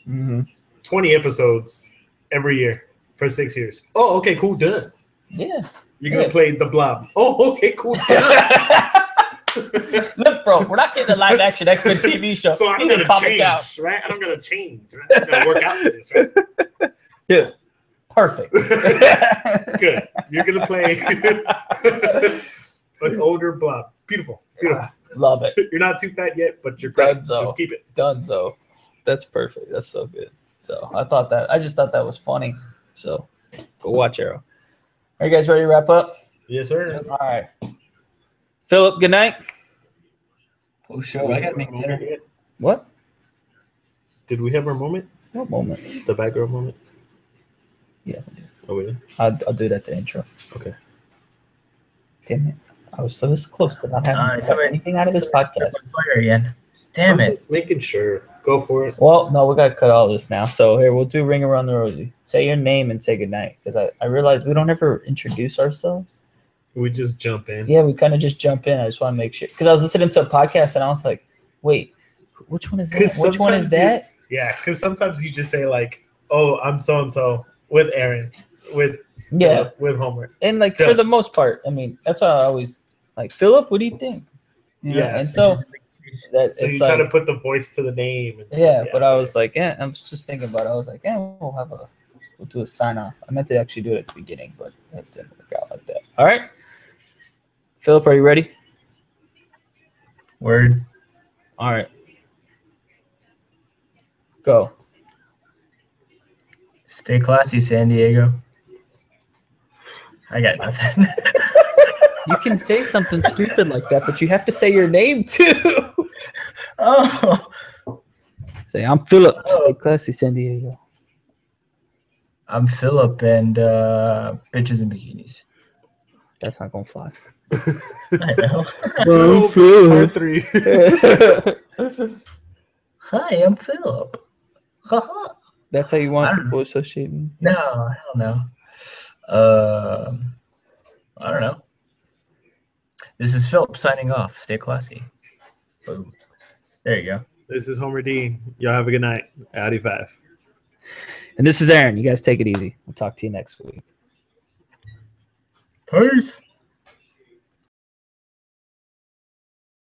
[SPEAKER 1] mhm.
[SPEAKER 2] 20 episodes every year for 6 years. Oh, okay, cool, done.
[SPEAKER 1] Yeah.
[SPEAKER 2] You're gonna
[SPEAKER 1] Yeah.
[SPEAKER 2] play the Blob. Oh, okay, cool, done.
[SPEAKER 1] Look, bro, we're not getting a live action X-Men TV show.
[SPEAKER 2] So I'm
[SPEAKER 1] You need to
[SPEAKER 2] gonna
[SPEAKER 1] calm it
[SPEAKER 2] change,
[SPEAKER 1] down.
[SPEAKER 2] right? I'm gonna change. Right? I'm gonna work out for this, right?
[SPEAKER 1] Yeah. Perfect.
[SPEAKER 2] Good. You're gonna play an older Blob. Beautiful. Beautiful.
[SPEAKER 1] Love it.
[SPEAKER 2] You're not too fat yet, but you're great.
[SPEAKER 1] Dunzo.
[SPEAKER 2] Just keep it.
[SPEAKER 1] Dunzo. That's perfect. That's so good. So I just thought that was funny. So go watch Arrow. Are you guys ready to wrap up?
[SPEAKER 2] Yes, sir.
[SPEAKER 1] All right. Philip, good night.
[SPEAKER 3] Oh, show. I gotta make dinner.
[SPEAKER 1] What?
[SPEAKER 2] Did we have our moment?
[SPEAKER 1] What moment?
[SPEAKER 2] The bad girl moment?
[SPEAKER 1] Yeah.
[SPEAKER 2] Oh, we did?
[SPEAKER 1] I'll do that at the intro.
[SPEAKER 2] Okay.
[SPEAKER 1] Damn it. I was so this close to not having to
[SPEAKER 3] so
[SPEAKER 1] cut anything out of this podcast.
[SPEAKER 3] Fire again. Damn
[SPEAKER 2] I'm
[SPEAKER 3] it.
[SPEAKER 2] just making sure. Go for it.
[SPEAKER 1] Well, no, we got to cut all this now. So here, we'll do Ring Around the Rosie. Say your name and say goodnight. Because I realized we don't ever introduce ourselves.
[SPEAKER 2] We just jump in.
[SPEAKER 1] Yeah, we kind of just jump in. I just want to make sure. Because I was listening to a podcast and I was like, wait, which one is that?
[SPEAKER 2] 'Cause
[SPEAKER 1] Which one is
[SPEAKER 2] sometimes
[SPEAKER 1] that?
[SPEAKER 2] Yeah, because sometimes you just say like, "Oh, I'm so and so with Aaron, with
[SPEAKER 1] Yeah.
[SPEAKER 2] with Homer."
[SPEAKER 1] And like for
[SPEAKER 2] Done.
[SPEAKER 1] the most part, I mean, that's why I always like, Philip, what do you think? You know?
[SPEAKER 2] Yeah.
[SPEAKER 1] And so that
[SPEAKER 2] So you
[SPEAKER 1] it's
[SPEAKER 2] try
[SPEAKER 1] like,
[SPEAKER 2] to put the voice to the name. And
[SPEAKER 1] yeah,
[SPEAKER 2] stuff.
[SPEAKER 1] but I was like, yeah, I was just thinking about it. I was like, yeah, we'll do a sign off. I meant to actually do it at the beginning, but it didn't work out like that. All right. Philip, are you ready?
[SPEAKER 3] Word.
[SPEAKER 1] All right. Go.
[SPEAKER 3] Stay classy, San Diego. I got nothing.
[SPEAKER 1] You can say something stupid like that, but you have to say your name too.
[SPEAKER 3] Oh.
[SPEAKER 1] Say, I'm Philip. Stay classy, San Diego.
[SPEAKER 3] I'm Philip and bitches in bikinis.
[SPEAKER 1] That's not gonna fly.
[SPEAKER 3] I know.
[SPEAKER 2] Part 3.
[SPEAKER 3] Hi, I'm Philip. Haha.
[SPEAKER 1] That's how you
[SPEAKER 3] I
[SPEAKER 1] want
[SPEAKER 3] don't
[SPEAKER 1] people associating.
[SPEAKER 3] No, hell no. I don't know. This is Philip signing off. Stay classy. Boom. There you go.
[SPEAKER 2] This is Homer D. Y'all have a good night. Audi 5.
[SPEAKER 1] And this is Aaron. You guys take it easy. We'll talk to you next week.
[SPEAKER 3] Peace.